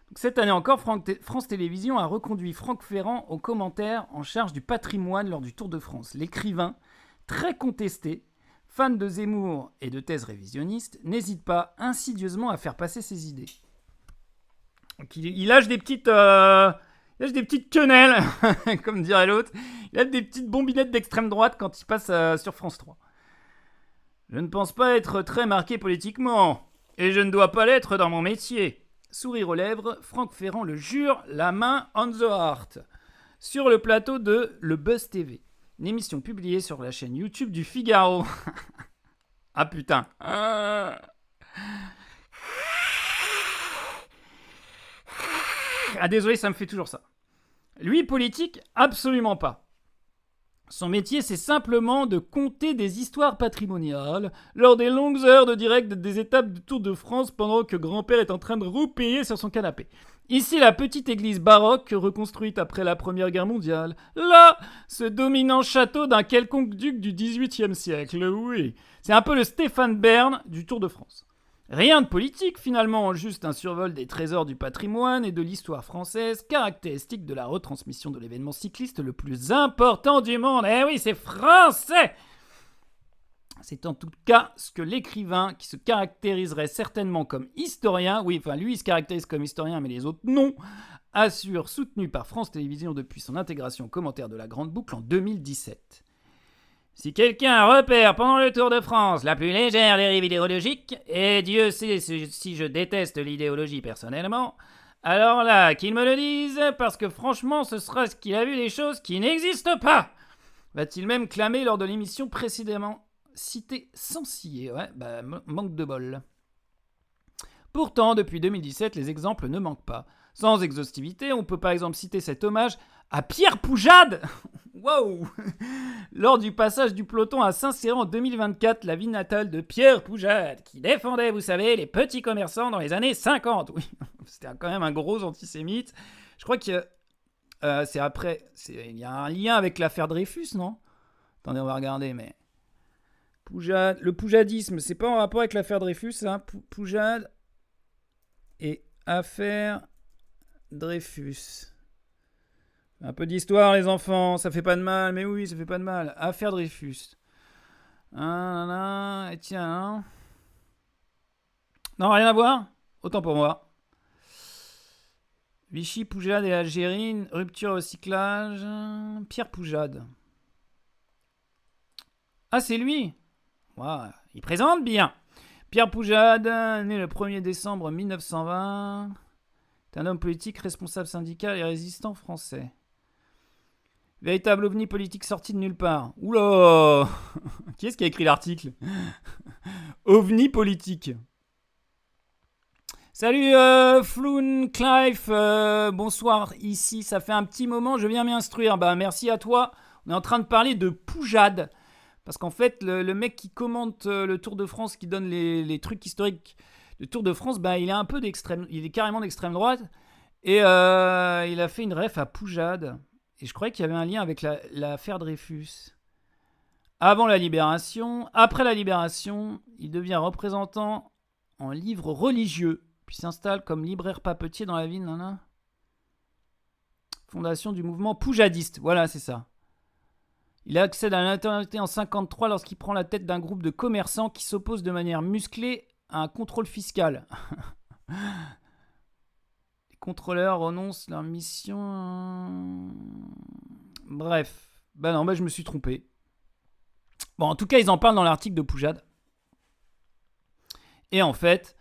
Donc, cette année encore, France Télévisions a reconduit Franck Ferrand au commentaire en charge du patrimoine lors du Tour de France. L'écrivain, très contesté, fan de Zemmour et de thèses révisionnistes, n'hésite pas insidieusement à faire passer ses idées. Donc, il lâche des petites quenelles, comme dirait l'autre. Il lâche des petites bombinettes d'extrême droite quand il passe sur France 3. Je ne pense pas être très marqué politiquement, et je ne dois pas l'être dans mon métier. Sourire aux lèvres, Franck Ferrand le jure, la main on the heart. Sur le plateau de Le Buzz TV, une émission publiée sur la chaîne YouTube du Figaro. Ah putain. Ah désolé, ça me fait toujours ça. Lui, politique, absolument pas. Son métier, c'est simplement de conter des histoires patrimoniales lors des longues heures de direct des étapes du Tour de France pendant que grand-père est en train de roupiller sur son canapé. Ici, la petite église baroque reconstruite après la Première Guerre mondiale. Là, ce dominant château d'un quelconque duc du XVIIIe siècle. Oui, c'est un peu le Stéphane Bern du Tour de France. Rien de politique finalement, juste un survol des trésors du patrimoine et de l'histoire française, caractéristique de la retransmission de l'événement cycliste le plus important du monde. Eh oui, c'est français! C'est en tout cas ce que l'écrivain, qui se caractériserait certainement comme historien, oui, enfin lui il se caractérise comme historien mais les autres non, assure, soutenu par France Télévisions depuis son intégration au commentaire de la Grande Boucle en 2017. Si quelqu'un repère pendant le Tour de France la plus légère dérive idéologique, et Dieu sait si je déteste l'idéologie personnellement, alors là, qu'il me le dise, parce que franchement, ce sera ce qu'il a vu des choses qui n'existent pas. Va-t-il même clamer lors de l'émission précédemment citée sans ciller. Ouais, manque de bol. Pourtant, depuis 2017, les exemples ne manquent pas. Sans exhaustivité, on peut par exemple citer cet hommage à Pierre Poujade. Wow. Lors du passage du peloton à Saint-Céran en 2024, la ville natale de Pierre Poujade, qui défendait, vous savez, les petits commerçants dans les années 50. Oui, c'était quand même un gros antisémite. Je crois que c'est après... Il y a un lien avec l'affaire Dreyfus, non? Attendez, on va regarder, mais... Poujade, le poujadisme, c'est pas en rapport avec l'affaire Dreyfus, hein? Poujade et affaire Dreyfus. Un peu d'histoire, les enfants, ça fait pas de mal, mais oui, ça fait pas de mal. Affaire Dreyfus. Et tiens. Non, rien à voir? Autant pour moi. Vichy, Poujade et Algérie, rupture recyclage. Pierre Poujade. Ah, c'est lui? Wow, il présente bien. Pierre Poujade, né le 1er décembre 1920, est un homme politique, responsable syndical et résistant français. Véritable ovni politique sorti de nulle part. Oula. Qui est-ce qui a écrit l'article? Ovni politique. Salut Floun Clive, bonsoir ici, ça fait un petit moment, je viens m'instruire. Merci à toi, on est en train de parler de Poujade. Parce qu'en fait, le mec qui commente le Tour de France, qui donne les trucs historiques du Tour de France, il est un peu d'extrême, il est carrément d'extrême droite. Et il a fait une ref à Poujade. Et je croyais qu'il y avait un lien avec l'affaire Dreyfus. Avant la Libération, après la Libération, il devient représentant en livres religieux, puis s'installe comme libraire papetier dans la ville. Fondation du mouvement poujadiste, voilà, c'est ça. Il accède à la notoriété en 1953 lorsqu'il prend la tête d'un groupe de commerçants qui s'opposent de manière musclée à un contrôle fiscal. Les contrôleurs renoncent leur mission... Bref. Je me suis trompé. Bon, en tout cas, ils en parlent dans l'article de Poujade. Et en fait,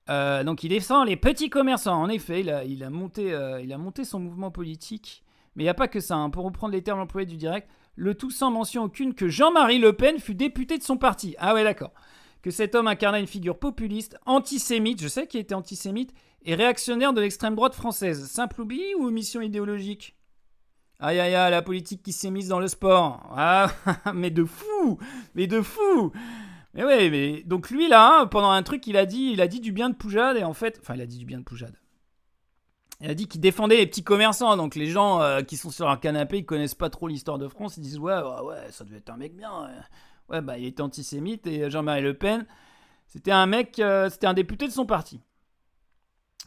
donc il défend les petits commerçants. En effet, il a monté son mouvement politique. Mais il n'y a pas que ça. Pour reprendre les termes employés du direct, le tout sans mention aucune que Jean-Marie Le Pen fut député de son parti. Ah ouais, d'accord. Que cet homme incarnait une figure populiste, antisémite, je sais qu'il était antisémite, et réactionnaire de l'extrême droite française. Simple oubli ou omission idéologique? Aïe aïe aïe, la politique qui s'est mise dans le sport. Ah, mais de fou. Mais ouais, mais donc lui là, pendant un truc, il a dit du bien de Poujade, et en fait... Enfin, il a dit du bien de Poujade. Il a dit qu'il défendait les petits commerçants, donc les gens qui sont sur un canapé, ils connaissent pas trop l'histoire de France, ils disent ouais, ça devait être un mec bien. Ouais, il était antisémite, et Jean-Marie Le Pen, c'était un mec, c'était un député de son parti.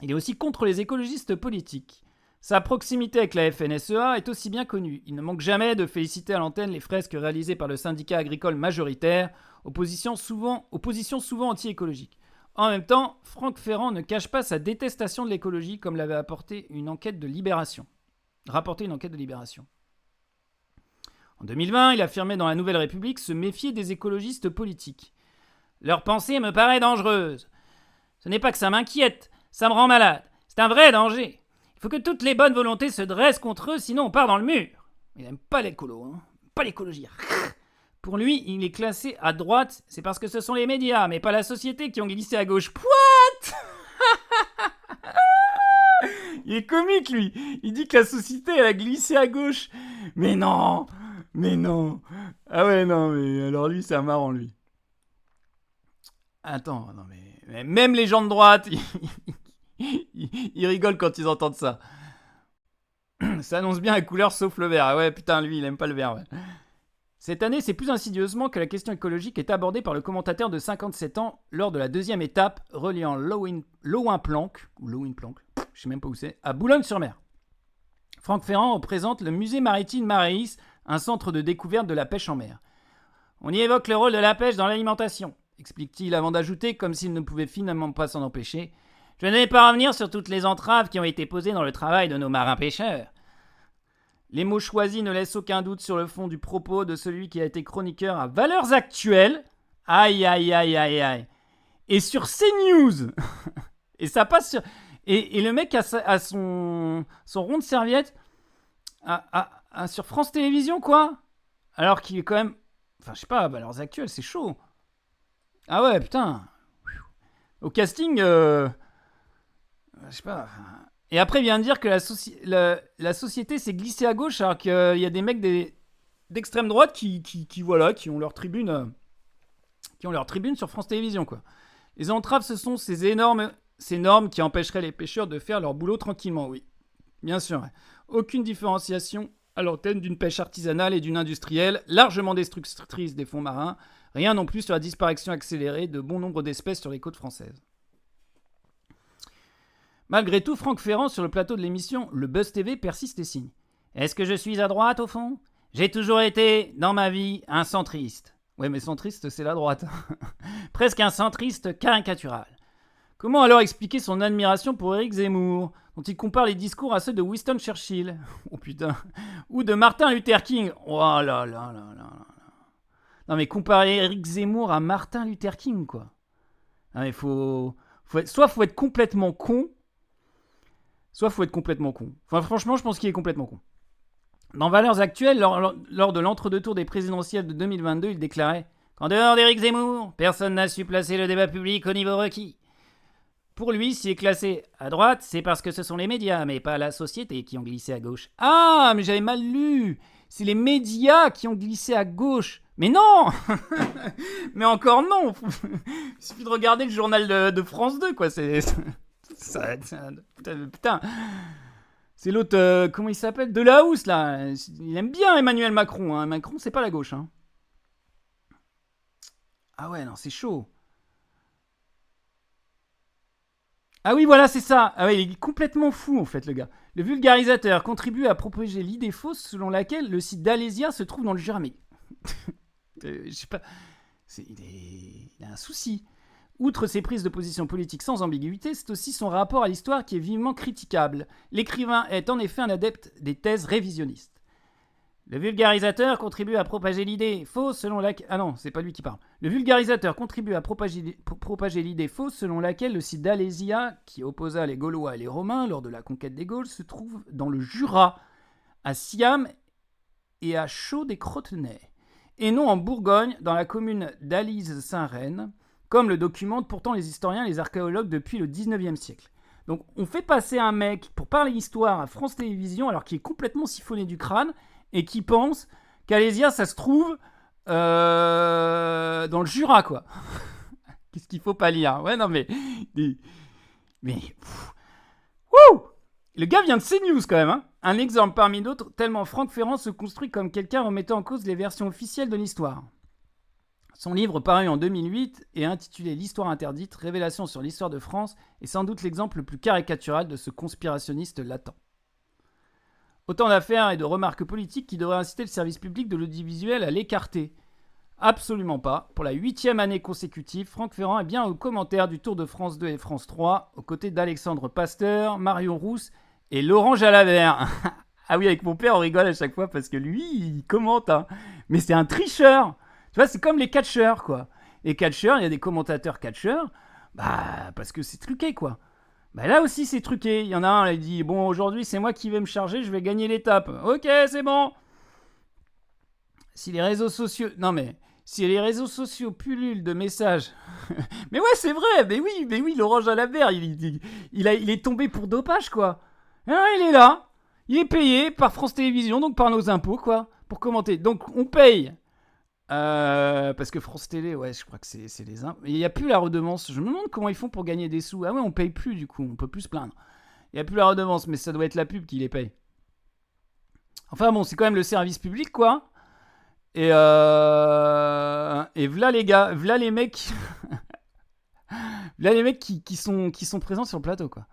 Il est aussi contre les écologistes politiques. Sa proximité avec la FNSEA est aussi bien connue. Il ne manque jamais de féliciter à l'antenne les fresques réalisées par le syndicat agricole majoritaire, opposition souvent anti-écologique. En même temps, Franck Ferrand ne cache pas sa détestation de l'écologie, comme l'avait rapporté une enquête de Libération. En 2020, il affirmait dans la Nouvelle République se méfier des écologistes politiques. Leur pensée me paraît dangereuse. Ce n'est pas que ça m'inquiète, ça me rend malade. C'est un vrai danger. Il faut que toutes les bonnes volontés se dressent contre eux, sinon on part dans le mur. Il n'aime pas l'écolo, pas l'écologie. Pour lui, il est classé à droite, c'est parce que ce sont les médias, mais pas la société qui ont glissé à gauche. What? Il est comique, lui. Il dit que la société, elle a glissé à gauche. Mais non. Ah ouais, non, mais alors lui, c'est marrant, lui. Attends, non, mais même les gens de droite, ils rigolent quand ils entendent ça. Ça annonce bien la couleur sauf le vert. Ah ouais, putain, lui, il aime pas le vert, ouais. Cette année, c'est plus insidieusement que la question écologique est abordée par le commentateur de 57 ans lors de la deuxième étape reliant Loin-Planck, je sais même pas où c'est, à Boulogne-sur-Mer. Franck Ferrand représente le musée maritime Maréis, un centre de découverte de la pêche en mer. On y évoque le rôle de la pêche dans l'alimentation, explique-t-il avant d'ajouter, comme s'il ne pouvait finalement pas s'en empêcher. Je ne vais pas revenir sur toutes les entraves qui ont été posées dans le travail de nos marins pêcheurs. Les mots choisis ne laissent aucun doute sur le fond du propos de celui qui a été chroniqueur à Valeurs Actuelles. Aïe, aïe, aïe, aïe, aïe. Et sur CNews. Et ça passe sur... Et le mec a son rond de serviette sur France Télévisions, quoi. Alors qu'il est quand même... Enfin, je sais pas, Valeurs Actuelles, c'est chaud. Ah ouais, putain. Au casting... Je sais pas... Et après, il vient de dire que la société s'est glissée à gauche, alors qu'il y a des mecs d'extrême droite qui ont leur tribune... qui ont leur tribune sur France Télévisions, quoi. Les entraves, ce sont ces normes qui empêcheraient les pêcheurs de faire leur boulot tranquillement, oui. Bien sûr. Aucune différenciation à l'antenne d'une pêche artisanale et d'une industrielle, largement destructrice des fonds marins. Rien non plus sur la disparition accélérée de bon nombre d'espèces sur les côtes françaises. Malgré tout, Franck Ferrand, sur le plateau de l'émission Le Buzz TV, persiste et signe. Est-ce que je suis à droite, au fond ? J'ai toujours été, dans ma vie, un centriste. Ouais, mais centriste, c'est la droite. Presque un centriste caricatural. Comment alors expliquer son admiration pour Éric Zemmour, dont il compare les discours à ceux de Winston Churchill, oh putain, ou de Martin Luther King. Oh là là là là là. Non mais comparer Éric Zemmour à Martin Luther King, quoi. Non mais soit faut être complètement con, soit faut être complètement con. Enfin franchement, je pense qu'il est complètement con. Dans Valeurs Actuelles, lors de l'entre-deux-tours des présidentielles de 2022, il déclarait « Qu'en dehors d'Éric Zemmour, personne n'a su placer le débat public au niveau requis. Pour lui, s'il est classé à droite, c'est parce que ce sont les médias, mais pas la société qui ont glissé à gauche. Ah, mais j'avais mal lu. C'est les médias qui ont glissé à gauche. Mais non. Mais encore non. Il suffit de regarder le journal de France 2, quoi. Putain. C'est l'autre, comment il s'appelle ? Delahousse, là. Il aime bien Emmanuel Macron. Hein. Macron, c'est pas la gauche. Hein. Ah ouais, non, c'est chaud. Ah oui, voilà, c'est ça. Ah ouais, il est complètement fou, en fait, le gars. Le vulgarisateur contribue à propager l'idée fausse selon laquelle le site d'Alésia se trouve dans le Jura. Mais... je sais pas... Il a un souci. Outre ses prises de position politique sans ambiguïté, c'est aussi son rapport à l'histoire qui est vivement critiquable. L'écrivain est en effet un adepte des thèses révisionnistes. Le vulgarisateur contribue à propager l'idée fausse selon laquelle... Ah non, c'est pas lui qui parle. Le vulgarisateur contribue à propager l'idée fausse selon laquelle le site d'Alésia, qui opposa les Gaulois et les Romains lors de la conquête des Gaules, se trouve dans le Jura, à Siam et à Chaux-des-Crotenay, et non en Bourgogne, dans la commune d'Alise-Saint-Reine, comme le documentent pourtant les historiens et les archéologues depuis le 19e siècle. Donc on fait passer un mec pour parler histoire à France Télévisions alors qu'il est complètement siphonné du crâne et qui pense qu'Alésia, ça se trouve dans le Jura, quoi. Qu'est-ce qu'il faut pas lire ? Ouais, non, mais... Wouh ! Le gars vient de CNews, quand même. Hein. Un exemple parmi d'autres, tellement Franck Ferrand se construit comme quelqu'un remettant en cause les versions officielles de l'histoire. Son livre, paru en 2008 et intitulé « L'histoire interdite, révélation sur l'histoire de France » est sans doute l'exemple le plus caricatural de ce conspirationniste latent. Autant d'affaires et de remarques politiques qui devraient inciter le service public de l'audiovisuel à l'écarter. Absolument pas. Pour la 8e année consécutive, Franck Ferrand est bien aux commentaires du Tour de France 2 et France 3, aux côtés d'Alexandre Pasteur, Marion Rousse et Laurent Jalabert. Ah oui, avec mon père, on rigole à chaque fois parce que lui, il commente. Hein. Mais c'est un tricheur. Tu vois, c'est comme les catcheurs, quoi. Les catcheurs, il y a des commentateurs catcheurs, parce que c'est truqué, quoi. Là aussi, c'est truqué. Il y en a un, il dit « Bon, aujourd'hui, c'est moi qui vais me charger, je vais gagner l'étape. » Ok, c'est bon. Si les réseaux sociaux pullulent de messages... mais ouais, c'est vrai, mais oui, Laurent Jalabert, il est tombé pour dopage, quoi. Alors, il est là, il est payé par France Télévisions, donc par nos impôts, quoi, pour commenter. Donc, on paye... parce que France Télé, ouais, je crois que c'est les impôts. Il n'y a plus la redevance. Je me demande comment ils font pour gagner des sous. Ah ouais, on paye plus du coup, on peut plus se plaindre. Il n'y a plus la redevance, mais ça doit être la pub qui les paye. Enfin bon, c'est quand même le service public, quoi. Et v'là les gars, v'là les mecs, v'là les mecs qui sont présents sur le plateau, quoi.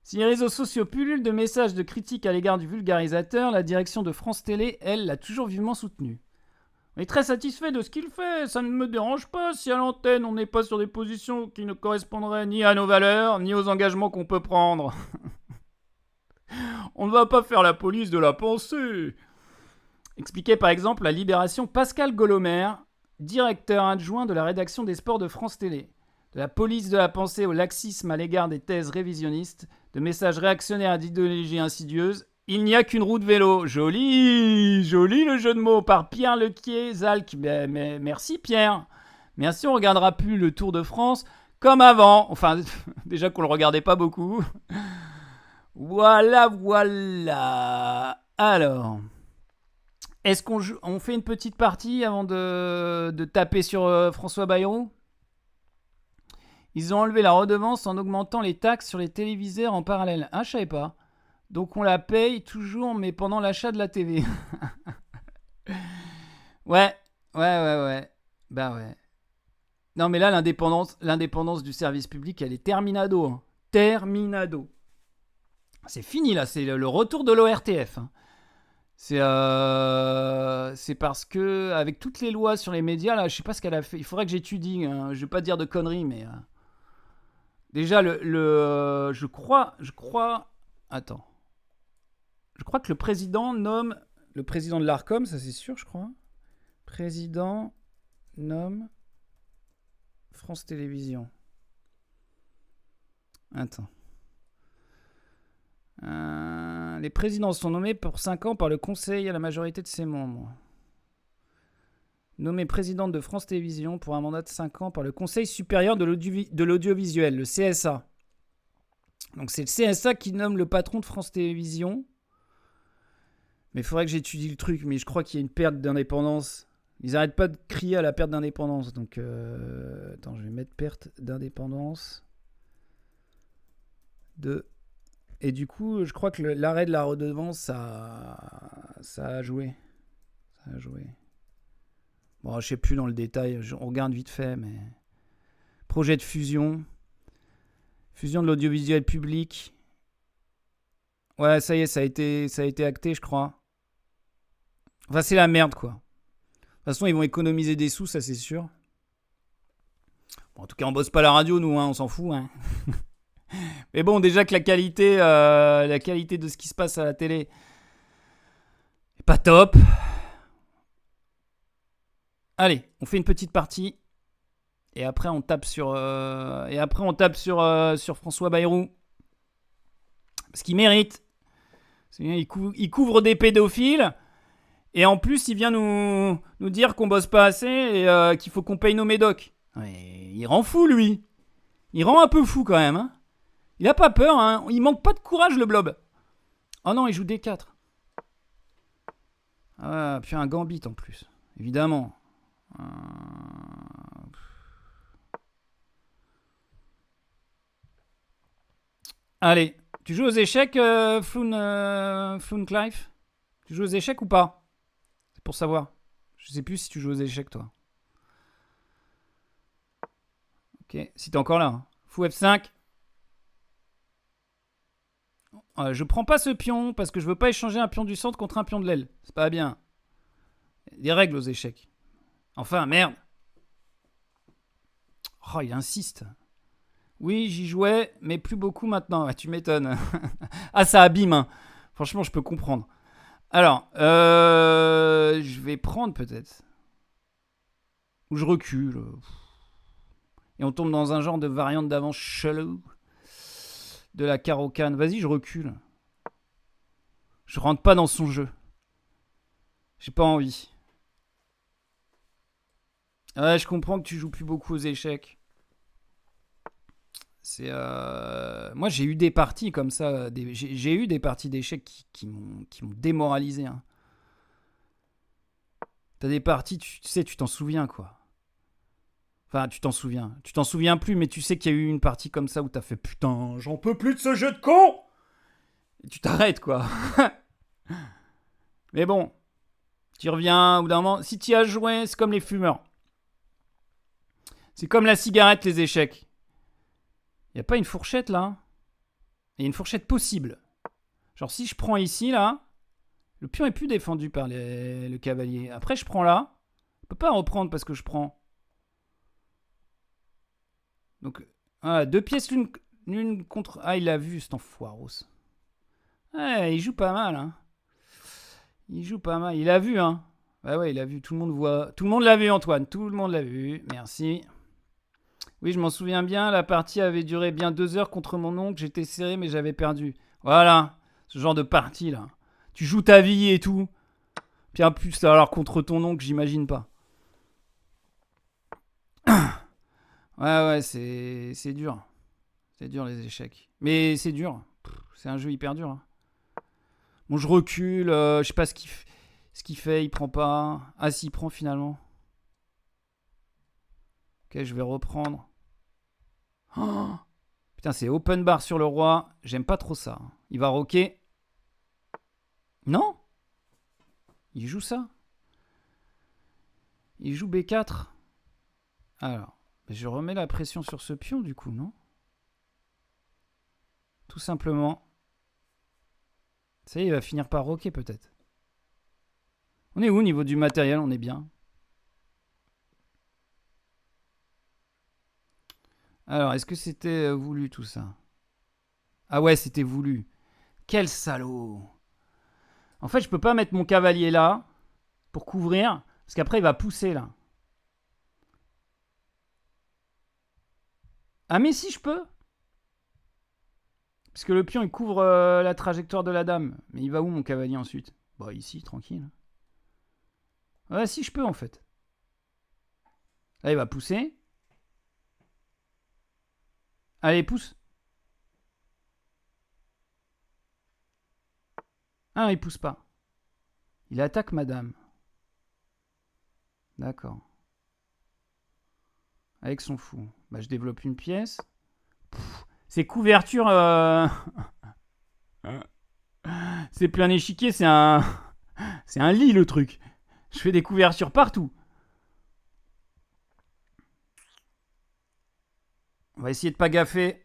Si les réseaux sociaux pullulent de messages de critiques à l'égard du vulgarisateur, la direction de France Télé, elle, l'a toujours vivement soutenu. On est très satisfait de ce qu'il fait, ça ne me dérange pas si à l'antenne on n'est pas sur des positions qui ne correspondraient ni à nos valeurs, ni aux engagements qu'on peut prendre. On ne va pas faire la police de la pensée. Expliquait par exemple la Libération Pascal Golomer, directeur adjoint de la rédaction des sports de France Télé. De la police de la pensée au laxisme à l'égard des thèses révisionnistes, de messages réactionnaires à d'idéologie insidieuse, il n'y a qu'une roue de vélo. Joli, joli le jeu de mots par Pierre Lequier, Zalc. Mais merci Pierre. Merci, on regardera plus le Tour de France comme avant. Enfin, déjà qu'on le regardait pas beaucoup. Voilà. Alors, est-ce on fait une petite partie avant de taper sur François Bayrou ? Ils ont enlevé la redevance en augmentant les taxes sur les téléviseurs en parallèle. Ah, je savais pas. Donc on la paye toujours, mais pendant l'achat de la TV. Ouais. Bah ouais. Non, mais là, l'indépendance du service public, elle est terminado. Hein. Terminado. C'est fini, là. C'est le retour de l'ORTF. Hein. C'est parce que, avec toutes les lois sur les médias, là, je sais pas ce qu'elle a fait. Il faudrait que j'étudie. Hein. Je vais pas dire de conneries, mais... Déjà, je crois... Attends. Je crois que le président nomme... Le président de l'ARCOM, ça c'est sûr, je crois. Président nomme France Télévisions. Attends. Les présidents sont nommés pour 5 ans par le Conseil à la majorité de ses membres. Nommé président de France Télévisions pour un mandat de 5 ans par le Conseil supérieur de l'audiovisuel, le CSA. Donc c'est le CSA qui nomme le patron de France Télévisions. Mais il faudrait que j'étudie le truc, mais je crois qu'il y a une perte d'indépendance. Ils n'arrêtent pas de crier à la perte d'indépendance. Donc, attends, je vais mettre perte d'indépendance. Et du coup, je crois que l'arrêt de la redevance, ça a joué. Ça a joué. Bon, je sais plus dans le détail, on regarde vite fait, mais... Projet de fusion. Fusion de l'audiovisuel public. Ouais, ça y est, ça a été acté, je crois. Enfin, c'est la merde, quoi. De toute façon, ils vont économiser des sous, ça c'est sûr. Bon, en tout cas, on bosse pas à la radio, nous, hein, on s'en fout. Hein. Mais bon, déjà que la qualité de ce qui se passe à la télé est pas top. Allez, on fait une petite partie. Et après, on tape sur François Bayrou. Parce qu'il mérite. Il couvre des pédophiles. Et en plus, il vient nous dire qu'on bosse pas assez et qu'il faut qu'on paye nos médocs. Ouais, il rend fou, lui. Il rend un peu fou, quand même. Hein. Il a pas peur. Hein. Il manque pas de courage, le blob. Oh non, il joue D4. Ah, puis un gambit, en plus. Évidemment. Allez. Tu joues aux échecs, Floon Clive ? Tu joues aux échecs ou pas ? C'est pour savoir. Je sais plus si tu joues aux échecs, toi. Ok, si t'es encore là. Hein. Fou F5. Je prends pas ce pion parce que je veux pas échanger un pion du centre contre un pion de l'aile. C'est pas bien. Il y a des règles aux échecs. Enfin, merde. Oh, il insiste. Oui, j'y jouais, mais plus beaucoup maintenant. Ah, tu m'étonnes. Ah, ça abîme. Hein. Franchement, je peux comprendre. Alors, je vais prendre peut-être. Ou je recule. Et on tombe dans un genre de variante d'avance chelou. De la carocane. Vas-y, je recule. Je rentre pas dans son jeu. J'ai pas envie. Ouais, je comprends que tu joues plus beaucoup aux échecs. C'est moi j'ai eu des parties comme ça, j'ai eu des parties d'échecs qui m'ont démoralisé. Hein. T'as des parties, tu sais, tu t'en souviens quoi. Enfin, tu t'en souviens plus, mais tu sais qu'il y a eu une partie comme ça où t'as fait putain, j'en peux plus de ce jeu de con. Et tu t'arrêtes quoi. Mais bon, tu reviens au bout d'un moment. Si tu as joué, c'est comme les fumeurs. C'est comme la cigarette, les échecs. Il n'y a pas une fourchette, là ? Il y a une fourchette possible. Genre, si je prends ici, là, le pion est plus défendu par le cavalier. Après, je prends là. Je peux pas reprendre parce que je prends. Donc, 2 pièces l'une contre... Ah, il l'a vu, cet enfoiros. Ouais, il joue pas mal, hein. Il joue pas mal. Il a vu, hein. Ouais, il a vu. Tout le monde voit. Tout le monde l'a vu, Antoine. Tout le monde l'a vu. Merci. Oui, je m'en souviens bien. La partie avait duré bien 2 heures contre mon oncle. J'étais serré, mais j'avais perdu. Voilà. Ce genre de partie, là. Tu joues ta vie et tout. Puis en plus, alors contre ton oncle, j'imagine pas. Ouais, c'est dur. C'est dur, les échecs. Mais c'est dur. C'est un jeu hyper dur, hein. Bon, je recule, je sais pas ce qu'il fait, il prend pas. Ah, s'il prend finalement. Ok, je vais reprendre. Oh, putain, c'est open bar sur le roi. J'aime pas trop ça. Il va roquer. Non? Il joue ça. Il joue B4. Alors, je remets la pression sur ce pion du coup, non? Tout simplement. Ça y est, il va finir par roquer peut-être. On est où au niveau du matériel? On est bien. Alors, est-ce que c'était voulu tout ça? Ah ouais, c'était voulu. Quel salaud! En fait, je peux pas mettre mon cavalier là pour couvrir, parce qu'après il va pousser là. Ah mais si je peux! Parce que le pion il couvre la trajectoire de la dame. Mais il va où mon cavalier ensuite? Bah ici, tranquille. Ouais, si je peux en fait. Là il va pousser. Allez, pousse. Ah, il pousse pas. Il attaque madame. D'accord. Avec son fou. Bah je développe une pièce. C'est couverture. C'est plein échiquier, c'est un lit le truc. Je fais des couvertures partout. On va essayer de pas gaffer.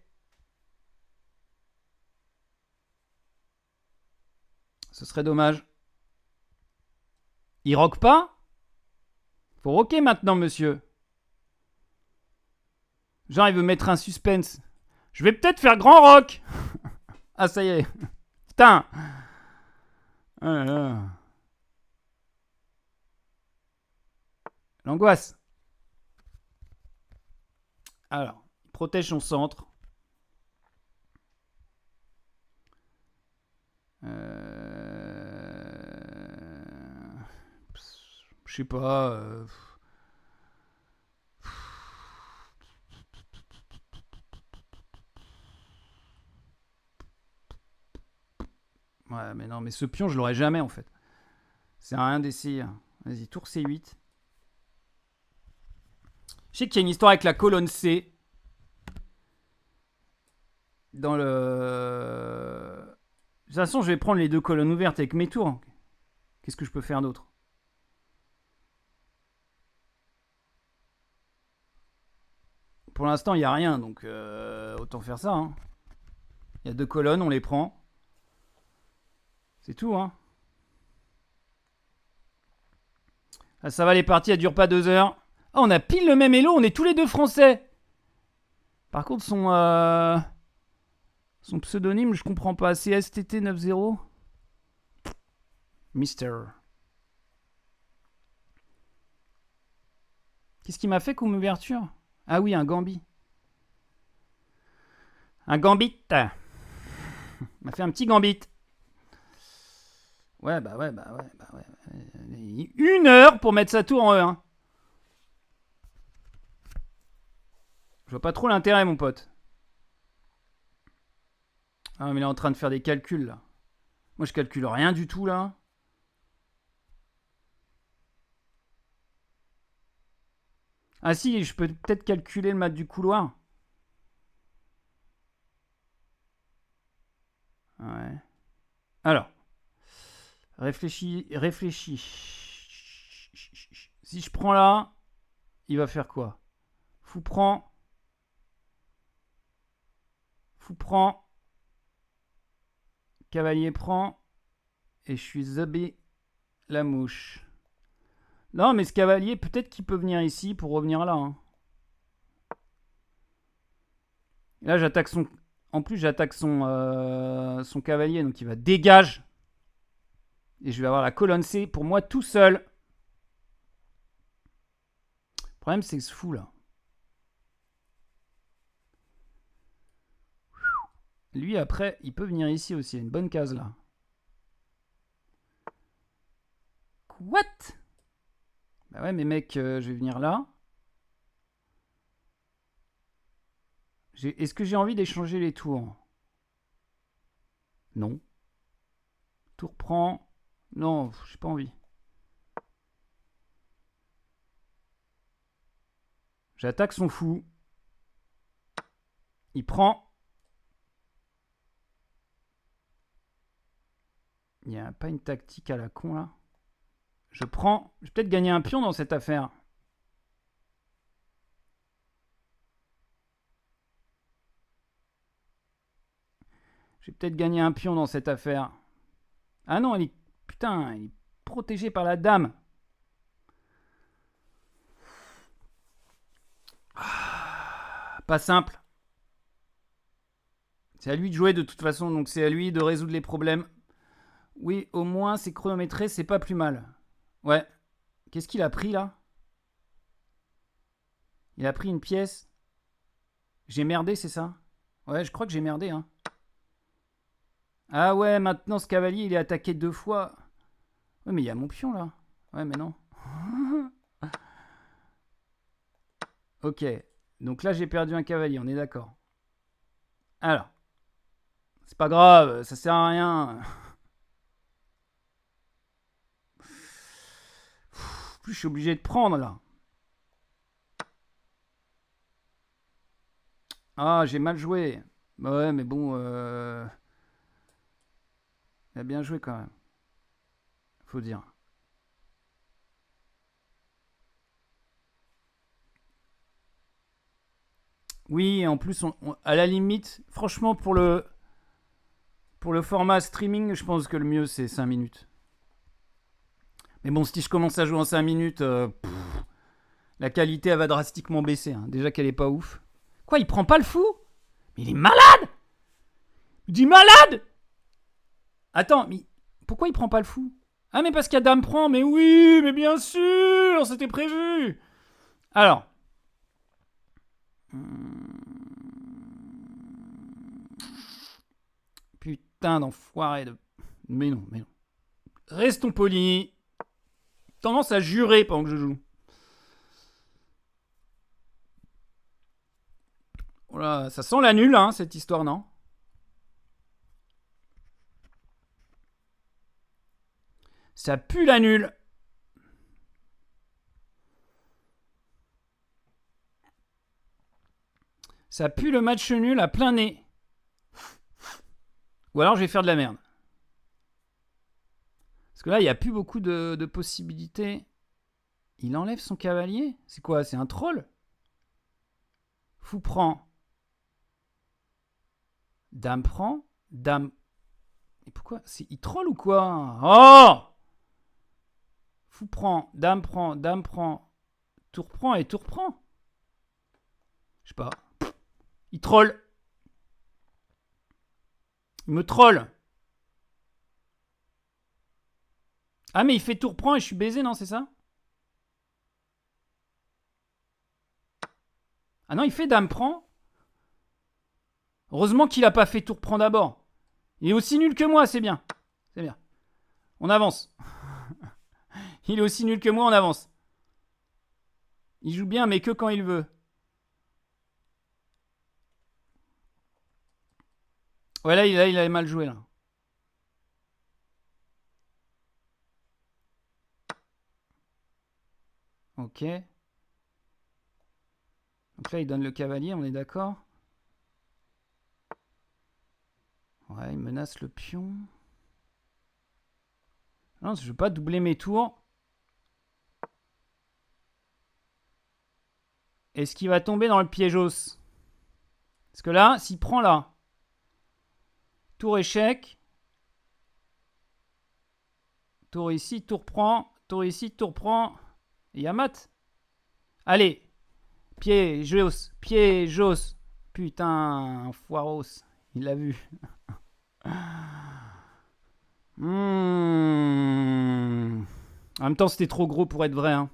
Ce serait dommage. Il rock pas? Faut rocker maintenant, monsieur. Genre, il veut mettre un suspense. Je vais peut-être faire grand rock. Ah, ça y est. Putain. Oh là là. L'angoisse. Alors, il protège son centre. Je sais pas. Ouais, mais non, mais ce pion, je l'aurais jamais en fait. C'est rien d'essayer. Vas-y, tour C8. Je sais qu'il y a une histoire avec la colonne C. Dans le. De toute façon, je vais prendre les deux colonnes ouvertes avec mes tours. Qu'est-ce que je peux faire d'autre? Pour l'instant, il n'y a rien, donc autant faire ça. Hein. Il y a deux colonnes, on les prend. C'est tout, hein. Ah, ça va, les parties, elles durent pas 2 heures. Ah, on a pile le même Hello, on est tous les deux français. Par contre, son pseudonyme, je comprends pas. CSTT90. Mister. Qu'est-ce qu'il m'a fait comme ouverture? Ah oui, un gambit. Un gambit. Il m'a fait un petit gambit. Ouais. 1 heure pour mettre sa tour en E1. Je vois pas trop l'intérêt, mon pote. Ah, mais il est en train de faire des calculs, là. Moi, je calcule rien du tout, là. Ah si, je peux peut-être calculer le mat du couloir. Ouais. Alors. Réfléchis. Si je prends là, il va faire quoi? Fou prend. Cavalier prend. Et je suis zabé la mouche. Non, mais ce cavalier, peut-être qu'il peut venir ici pour revenir là. Hein. Là, j'attaque son... En plus, j'attaque son cavalier, donc il va dégage. Et je vais avoir la colonne C pour moi tout seul. Le problème, c'est que ce fou, là. Lui, après, il peut venir ici aussi. Il y a une bonne case, là. What? Bah ouais, mais mec, je vais venir là. Est-ce que j'ai envie d'échanger les tours? Non. Tour prend. Non, j'ai pas envie. J'attaque son fou. Il prend. Il n'y a pas une tactique à la con là. Je prends. Je vais peut-être gagner un pion dans cette affaire. Je vais peut-être gagner un pion dans cette affaire. Ah non, putain, il est protégé par la dame. Pas simple. C'est à lui de jouer de toute façon, donc c'est à lui de résoudre les problèmes. Oui, au moins c'est chronométré, c'est pas plus mal. Ouais. Qu'est-ce qu'il a pris là? Il a pris une pièce. J'ai merdé, c'est ça? Ouais, je crois que j'ai merdé, hein. Ah ouais, maintenant ce cavalier il est attaqué 2 fois. Ouais, mais il y a mon pion là. Ouais, mais non. Ok. Donc là, j'ai perdu un cavalier, on est d'accord. Alors. C'est pas grave, ça sert à rien. Plus je suis obligé de prendre là. Ah, j'ai mal joué. Bah ouais, mais bon. Il a bien joué quand même. Faut dire. Oui, en plus, à la limite, franchement, pour le format streaming, je pense que le mieux, c'est 5 minutes. Mais bon, si je commence à jouer en 5 minutes, la qualité, elle va drastiquement baisser. Hein. Déjà qu'elle est pas ouf. Quoi, il prend pas le fou? Mais il est malade! Il dit malade! Attends, mais pourquoi il prend pas le fou? Ah, mais parce qu'il y a dame prend. Mais oui, mais bien sûr, c'était prévu. Alors. Putain d'enfoiré de... Mais non, mais non. Restons polis. Tendance à jurer pendant que je joue. Voilà, ça sent la nulle, hein, cette histoire, non? Ça pue la nulle. Ça pue le match nul à plein nez. Ou alors je vais faire de la merde. Parce que là, il n'y a plus beaucoup de possibilités. Il enlève son cavalier? C'est quoi? C'est un troll? Fou prend. Dame prend. Dame... Et pourquoi? Il troll ou quoi? Oh! Fou prend. Dame prend. Dame prend. Tour prend et tour prend. Je sais pas. Il troll. Il me troll. Ah, mais il fait tour prend et je suis baisé, non, c'est ça? Ah non, il fait dame prend. Heureusement qu'il a pas fait tour prend d'abord. Il est aussi nul que moi, c'est bien. C'est bien. On avance. Il est aussi nul que moi, on avance. Il joue bien, mais que quand il veut. Ouais, là, il avait mal joué, là. Ok. Donc là, il donne le cavalier, on est d'accord? Ouais, il menace le pion. Non, je veux pas doubler mes tours. Est-ce qu'il va tomber dans le piégos? Parce que là, s'il prend là, tour échec. Tour ici, tour prend. Tour ici, tour prend. Et il y a mat. Allez. Piégos. Piégos. Putain, foiros. Il l'a vu. En même temps, c'était trop gros pour être vrai. Hein.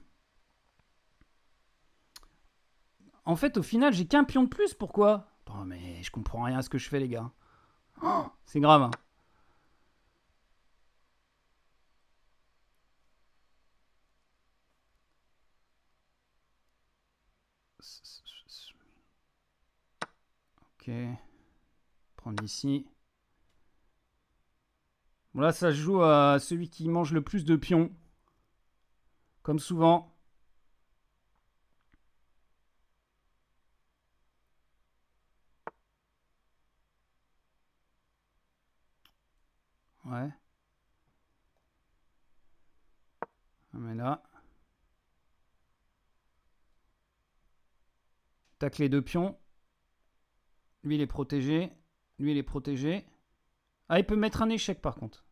En fait, au final, j'ai qu'un pion de plus. Pourquoi? Oh, mais je comprends rien à ce que je fais, les gars. Oh, c'est grave. Hein. Ok. Prendre ici. Bon, là, ça se joue à celui qui mange le plus de pions. Comme souvent. Ouais. On met là. Tac les deux pions. Lui, il est protégé. Lui, il est protégé. Ah, il peut mettre un échec, par contre.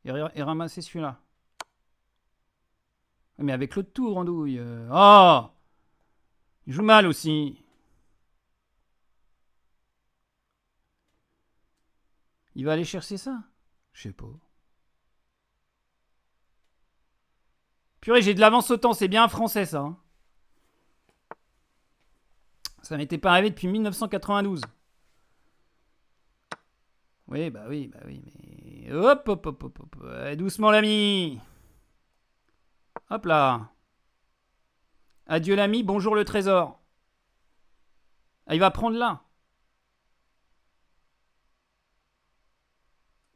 Et ramasser celui-là. Mais avec l'autre tour, andouille. Oh! Il joue mal aussi. Il va aller chercher ça? Je sais pas. Purée, j'ai de l'avance au temps. C'est bien français, ça. Hein. Ça m'était pas arrivé depuis 1992. Oui, mais... Hop, hop, hop, hop, hop. Doucement, l'ami. Hop là. Adieu, l'ami. Bonjour, le trésor. Ah, il va prendre là.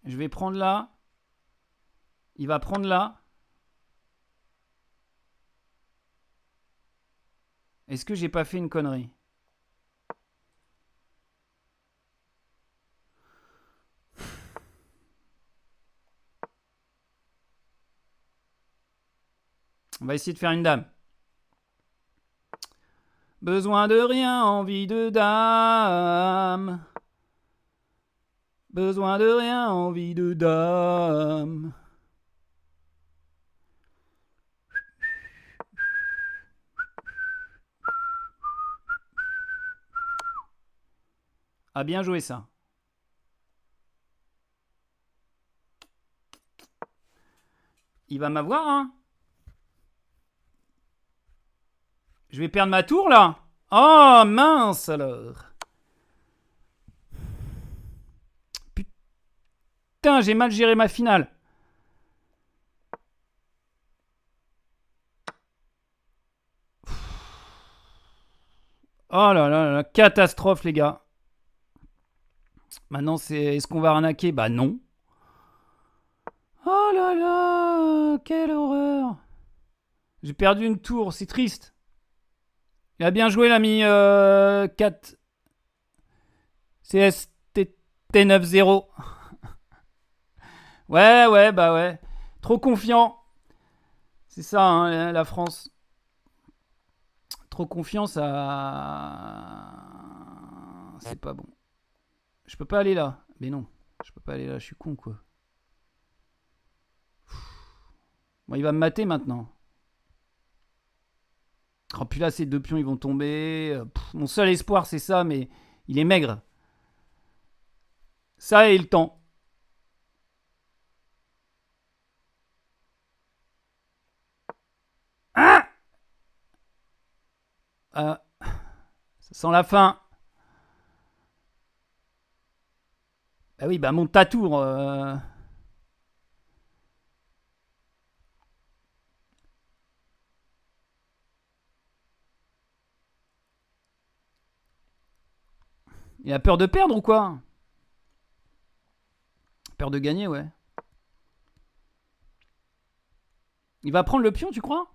Je vais prendre là. Il va prendre là. Est-ce que j'ai pas fait une connerie? On va essayer de faire une dame. Besoin de rien, envie de dame. Besoin de rien, envie de dame. Ah, bien joué ça. Il va m'avoir, hein. Je vais perdre ma tour, là. Oh, mince, alors. Putain, j'ai mal géré ma finale. Oh là là là, catastrophe, les gars. Maintenant, c'est... Est-ce qu'on va arnaquer? Bah non. Oh là là, quelle horreur. J'ai perdu une tour, c'est triste. Il a bien joué, l'ami 4 CSTT 90. Ouais, bah ouais. Trop confiant. C'est ça, hein, la France. Trop confiant, ça... C'est pas bon. Je peux pas aller là. Mais non, je peux pas aller là, je suis con, quoi. Bon, il va me mater maintenant. Oh, puis là, ces deux pions, ils vont tomber. Mon seul espoir, c'est ça, mais il est maigre. Ça et le temps. Ah, ça sent la fin. Bah oui, bah monte ta tour. Il a peur de perdre ou quoi? Peur de gagner, ouais. Il va prendre le pion, tu crois?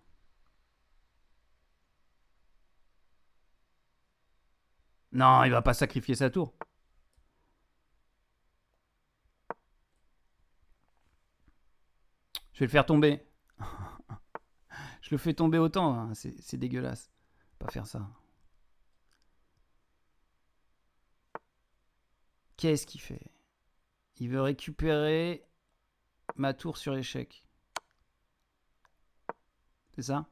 Non, il va pas sacrifier sa tour. Je vais le faire tomber. Je le fais tomber autant, hein. C'est dégueulasse. Pas faire ça. Qu'est-ce qu'il fait? Il veut récupérer ma tour sur échec. C'est ça?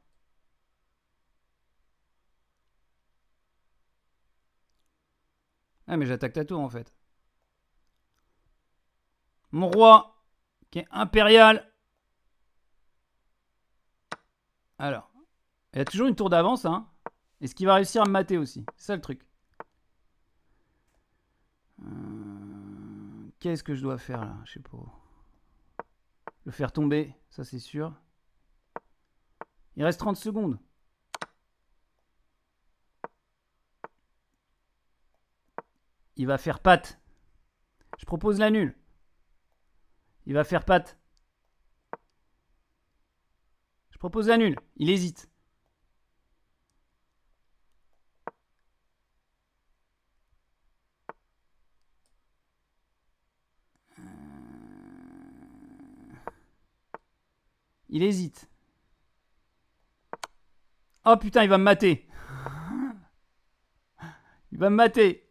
Ah, mais j'attaque ta tour en fait. Mon roi, qui est impérial. Alors, il a toujours une tour d'avance, hein. Est-ce qu'il va réussir à me mater aussi? C'est ça le truc. Qu'est-ce que je dois faire là? Je sais pas. Le faire tomber, ça c'est sûr. Il reste 30 secondes. Il va faire patte. Je propose la nulle. Il va faire patte. Je propose la nulle. Il hésite. Il hésite. Oh putain, il va me mater. Il va me mater.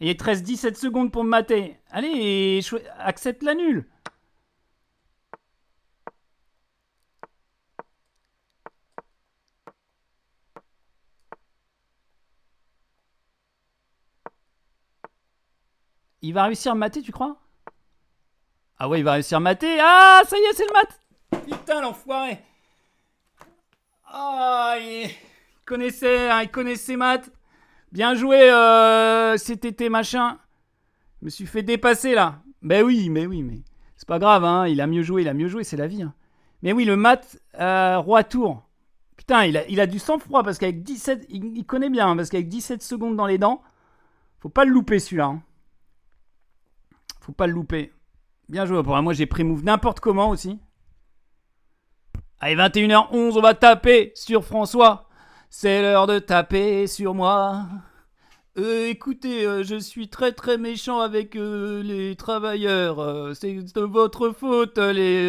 Et il te reste 17 secondes pour me mater. Allez, accepte la nulle. Il va réussir à me mater, tu crois? Ah ouais, il va réussir à mater. Ah, ça y est, c'est le mat. Putain, l'enfoiré. Ah, il connaissait, hein, il connaissait maths. Bien joué, cet été, machin. Je me suis fait dépasser, là. Ben oui, mais c'est pas grave, hein. Il a mieux joué, c'est la vie. Hein. Mais oui, le maths, roi tour. Putain, il a du sang-froid, parce qu'avec 17... Il connaît bien, hein, parce qu'avec 17 secondes dans les dents, faut pas le louper, celui-là. Hein. Faut pas le louper. Bien joué. Pour moi, j'ai pré-move n'importe comment aussi. Allez, 21h11, on va taper sur François. C'est l'heure de taper sur moi. Écoutez, je suis très très méchant avec les travailleurs. C'est de votre faute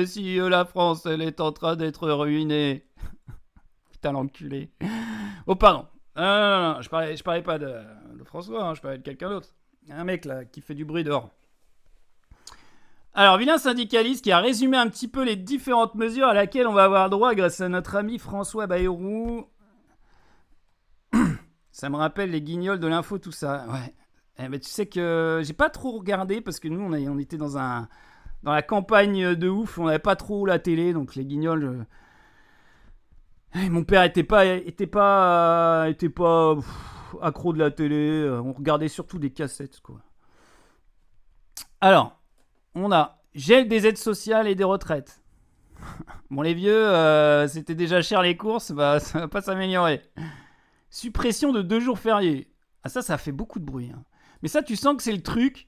si la France elle est en train d'être ruinée. Putain, l'enculé. Oh, pardon. Non, je parlais pas de François, hein, je parlais de quelqu'un d'autre. Un mec là qui fait du bruit dehors. Alors, vilain syndicaliste qui a résumé un petit peu les différentes mesures à laquelle on va avoir droit grâce à notre ami François Bayrou. Ça me rappelle les guignols de l'info, tout ça. Ouais. Eh ben, tu sais que j'ai pas trop regardé parce que nous, on était dans la campagne de ouf. On n'avait pas trop la télé, donc les guignols. Mon père était pas accro de la télé. On regardait surtout des cassettes, quoi. Alors. On a gel des aides sociales et des retraites. Bon, les vieux, c'était déjà cher les courses, bah, ça va pas s'améliorer. Suppression de 2 jours fériés. Ah, ça fait beaucoup de bruit. Hein. Mais ça, tu sens que c'est le truc.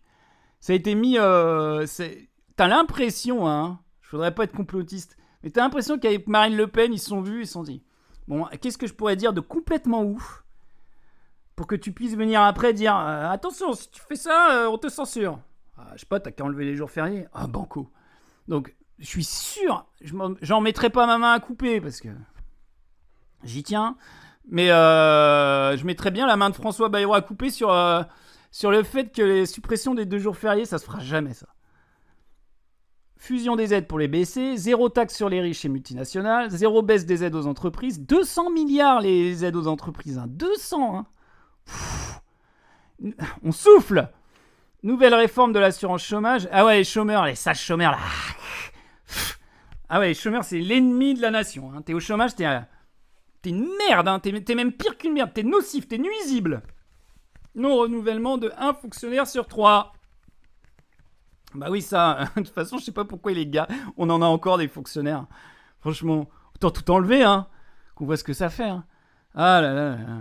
Ça a été mis... T'as l'impression, hein, je voudrais pas être complotiste, mais t'as l'impression qu'avec Marine Le Pen, ils se sont vus, ils se sont dit, bon, qu'est-ce que je pourrais dire de complètement ouf pour que tu puisses venir après dire, attention, si tu fais ça, on te censure. Je sais pas, t'as qu'à enlever les jours fériés. Ah, banco. Donc, je suis sûr, j'en mettrai pas ma main à couper parce que j'y tiens. Mais je mettrai bien la main de François Bayrou à couper sur le fait que les suppressions des 2 jours fériés, ça se fera jamais, ça. Fusion des aides pour les BC, 0 taxe sur les riches et multinationales, 0 baisse des aides aux entreprises, 200 milliards les aides aux entreprises. Hein. 200, hein. On souffle. Nouvelle réforme de l'assurance chômage. Ah ouais, les chômeurs, les sages chômeurs, là. Ah ouais, les chômeurs, c'est l'ennemi de la nation. Hein. T'es au chômage, t'es une merde. Hein. T'es même pire qu'une merde. T'es nocif, t'es nuisible. Non-renouvellement de 1 fonctionnaire sur 3. Bah oui, ça. De toute façon, je sais pas pourquoi les gars, on en a encore des fonctionnaires. Franchement, autant tout enlever, hein. Qu'on voit ce que ça fait. Hein. Ah là là là.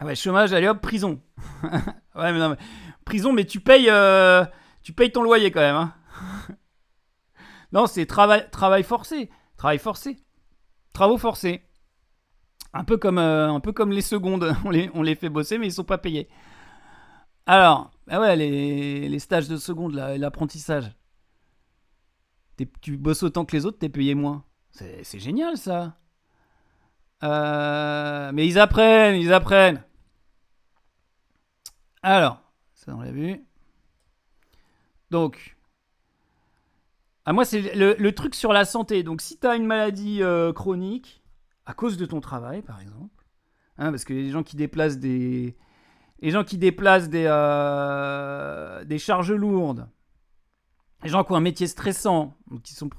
Ah ouais, chômage, allez hop, prison. Ouais, mais non, mais... Prison, mais tu payes ton loyer quand même. Hein. Non, c'est travail forcé. Travaux forcés. Un peu comme les secondes. On les fait bosser, mais ils sont pas payés. Alors, ah ouais, les stages de seconde, l'apprentissage. Tu bosses autant que les autres, t'es payé moins. C'est génial, ça. Mais ils apprennent. Alors, ça on l'a vu. Donc, moi c'est le truc sur la santé. Donc, si tu as une maladie chronique, à cause de ton travail, par exemple, hein, parce que les gens qui déplacent des les gens qui déplacent des charges lourdes, les gens qui ont un métier stressant,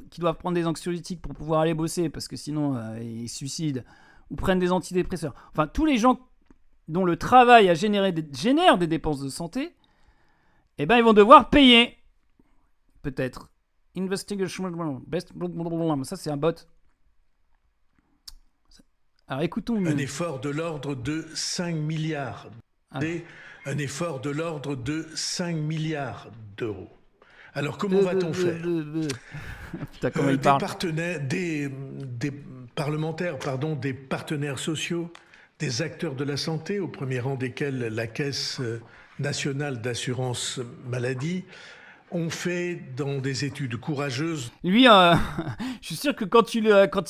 qui doivent prendre des anxiolytiques pour pouvoir aller bosser parce que sinon ils se suicident, ou prennent des antidépresseurs. Enfin, tous les gens dont le travail génère des dépenses de santé, eh ben, ils vont devoir payer. Peut-être. Investigation. Ça, c'est un bot. Alors, écoutons. Un effort de l'ordre de 5 milliards. Un effort de l'ordre de 5 milliards d'euros. Alors, comment va-t-on faire? Putain, comment il parle. Des parlementaires, des partenaires sociaux, des acteurs de la santé, au premier rang desquels la Caisse nationale d'assurance maladie, ont fait dans des études courageuses. Lui, je suis sûr que quand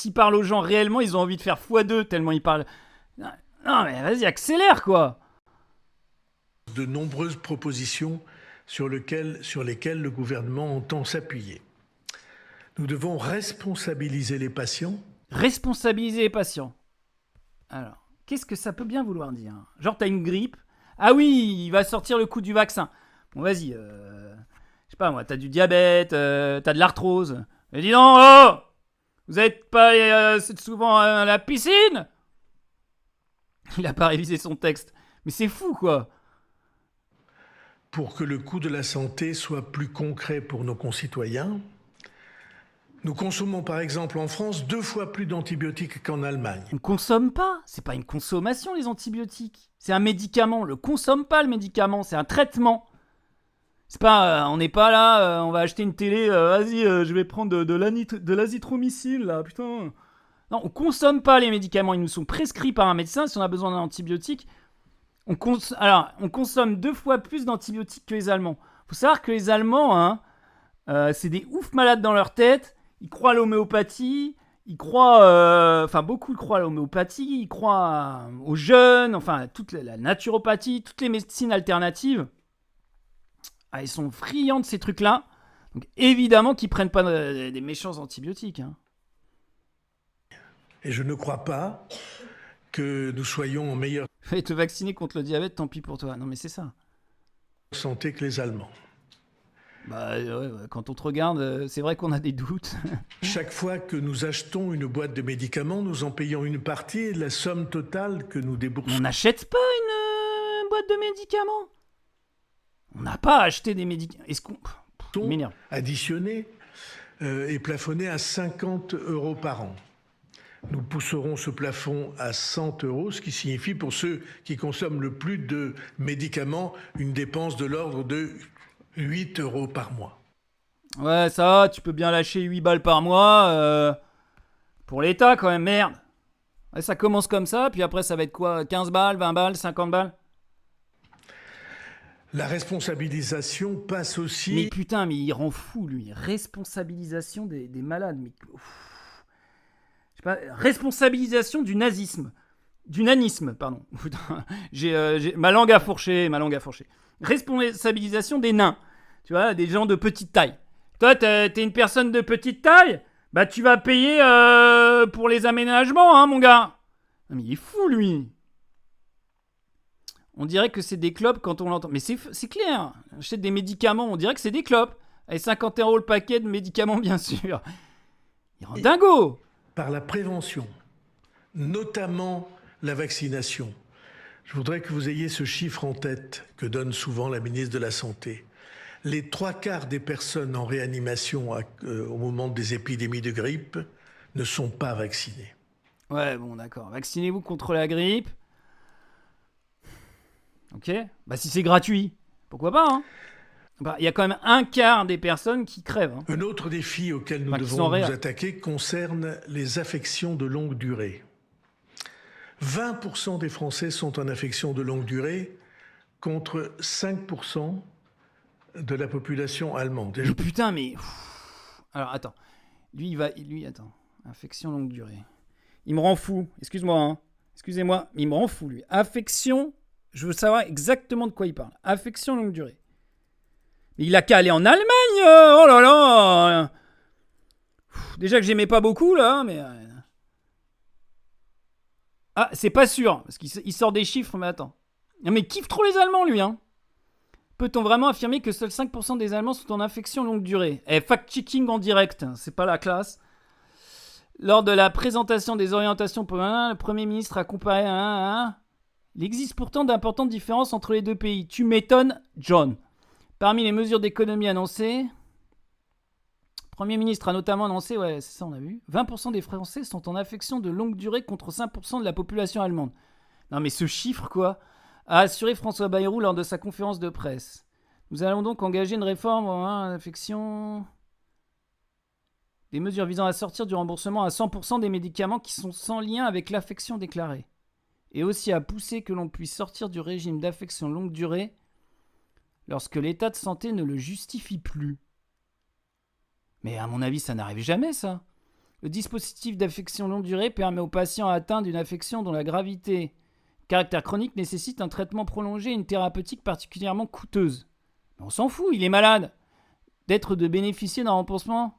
il parle aux gens réellement, ils ont envie de faire x2 tellement il parle. Non mais vas-y, accélère quoi. De nombreuses propositions sur lesquelles le gouvernement entend s'appuyer. Nous devons responsabiliser les patients. Responsabiliser les patients. Alors, qu'est-ce que ça peut bien vouloir dire? Genre, t'as une grippe. Ah oui, il va sortir le coup du vaccin. Bon, vas-y. Je sais pas moi, t'as du diabète, t'as de l'arthrose. Et dis donc, oh, vous n'êtes pas souvent à la piscine? Il a pas révisé son texte. Mais c'est fou, quoi. Pour que le coût de la santé soit plus concret pour nos concitoyens, nous consommons par exemple en France 2 fois plus d'antibiotiques qu'en Allemagne. On ne consomme pas. C'est pas une consommation, les antibiotiques. C'est un médicament. On le consomme pas, le médicament. C'est un traitement. C'est pas, on n'est pas là, on va acheter une télé, vas-y, je vais prendre de l'azithromycine, là, putain. Non, on consomme pas les médicaments. Ils nous sont prescrits par un médecin. Si on a besoin d'un antibiotique, on consomme 2 fois plus d'antibiotiques que les Allemands. Faut savoir que les Allemands, c'est des oufs malades dans leur tête. Ils croient à l'homéopathie, beaucoup croient à l'homéopathie, ils croient aux jeunes, enfin, toute la naturopathie, toutes les médecines alternatives. Ils sont friands de ces trucs-là. Donc, évidemment qu'ils prennent pas des méchants antibiotiques. Et je ne crois pas que nous soyons en meilleure Et te vacciner contre le diabète, tant pis pour toi. Non, mais c'est ça. santé que les Allemands. Bah, ouais, quand on te regarde, c'est vrai qu'on a des doutes. Chaque fois que nous achetons une boîte de médicaments, nous en payons une partie et la somme totale que nous déboursons. On n'achète pas une boîte de médicaments. On n'a pas acheté des médicaments. Est-ce qu'on... m'énerve. Additionné est plafonné à 50 € par an. Nous pousserons ce plafond à 100 €, ce qui signifie pour ceux qui consomment le plus de médicaments une dépense de l'ordre de 8 € par mois. Ouais, ça, tu peux bien lâcher 8 balles par mois pour l'État quand même, merde. Ouais, ça commence comme ça, puis après ça va être quoi? 15 balles, 20 balles, 50 balles? La responsabilisation passe aussi... Mais putain, mais il rend fou, lui. Responsabilisation des malades. Mais... je sais pas, responsabilisation du nazisme. Du nanisme, pardon. Putain, j'ai ma langue a fourché. Responsabilisation des nains. Tu vois, des gens de petite taille. Toi, t'es une personne de petite taille? Bah, tu vas payer pour les aménagements, hein, mon gars. Non, mais il est fou, lui. On dirait que c'est des clopes quand on l'entend. Mais c'est clair. J'achète des médicaments, on dirait que c'est des clopes. Avec 50 € le paquet de médicaments, bien sûr. Il rend dingo. Par la prévention, notamment la vaccination. Je voudrais que vous ayez ce chiffre en tête que donne souvent la ministre de la Santé. Les 3/4 des personnes en réanimation au moment des épidémies de grippe ne sont pas vaccinées. Ouais, bon, d'accord. Vaccinez-vous contre la grippe. Ok. Bah, si c'est gratuit, pourquoi pas, hein. Bah, il y a quand même 1/4 des personnes qui crèvent. Hein. Un autre défi auquel nous devons nous attaquer concerne les affections de longue durée. 20% des Français sont en affection de longue durée contre 5% de la population allemande. Mais putain, mais... Alors, attends. Lui, attends. Affection longue durée. Il me rend fou. Excuse-moi, hein. Excusez-moi, mais il me rend fou, lui. Affection... Je veux savoir exactement de quoi il parle. Affection longue durée. Mais il a qu'à aller en Allemagne. Oh là là. Déjà que j'aimais pas beaucoup, là, mais... Ah, c'est pas sûr. Parce qu'il sort des chiffres, mais attends. Non mais il kiffe trop les Allemands, lui, hein. Peut-on vraiment affirmer que seuls 5% des Allemands sont en infection longue durée ? Fact-checking en direct, c'est pas la classe. Lors de la présentation des orientations pour le Premier ministre a comparé Il existe pourtant d'importantes différences entre les deux pays. Tu m'étonnes, John. Parmi les mesures d'économie annoncées, le Premier ministre a notamment annoncé, ouais, c'est ça on a vu, 20% des Français sont en affection de longue durée contre 5% de la population allemande. Non mais ce chiffre, quoi, a assuré François Bayrou lors de sa conférence de presse. Nous allons donc engager une réforme en affection... Des mesures visant à sortir du remboursement à 100% des médicaments qui sont sans lien avec l'affection déclarée. Et aussi à pousser que l'on puisse sortir du régime d'affection longue durée lorsque l'état de santé ne le justifie plus. Mais à mon avis, ça n'arrive jamais, ça. Le dispositif d'affection longue durée permet aux patients atteints d'une affection dont la gravité, caractère chronique nécessite un traitement prolongé et une thérapeutique particulièrement coûteuse. Mais on s'en fout, il est malade. De bénéficier d'un remboursement.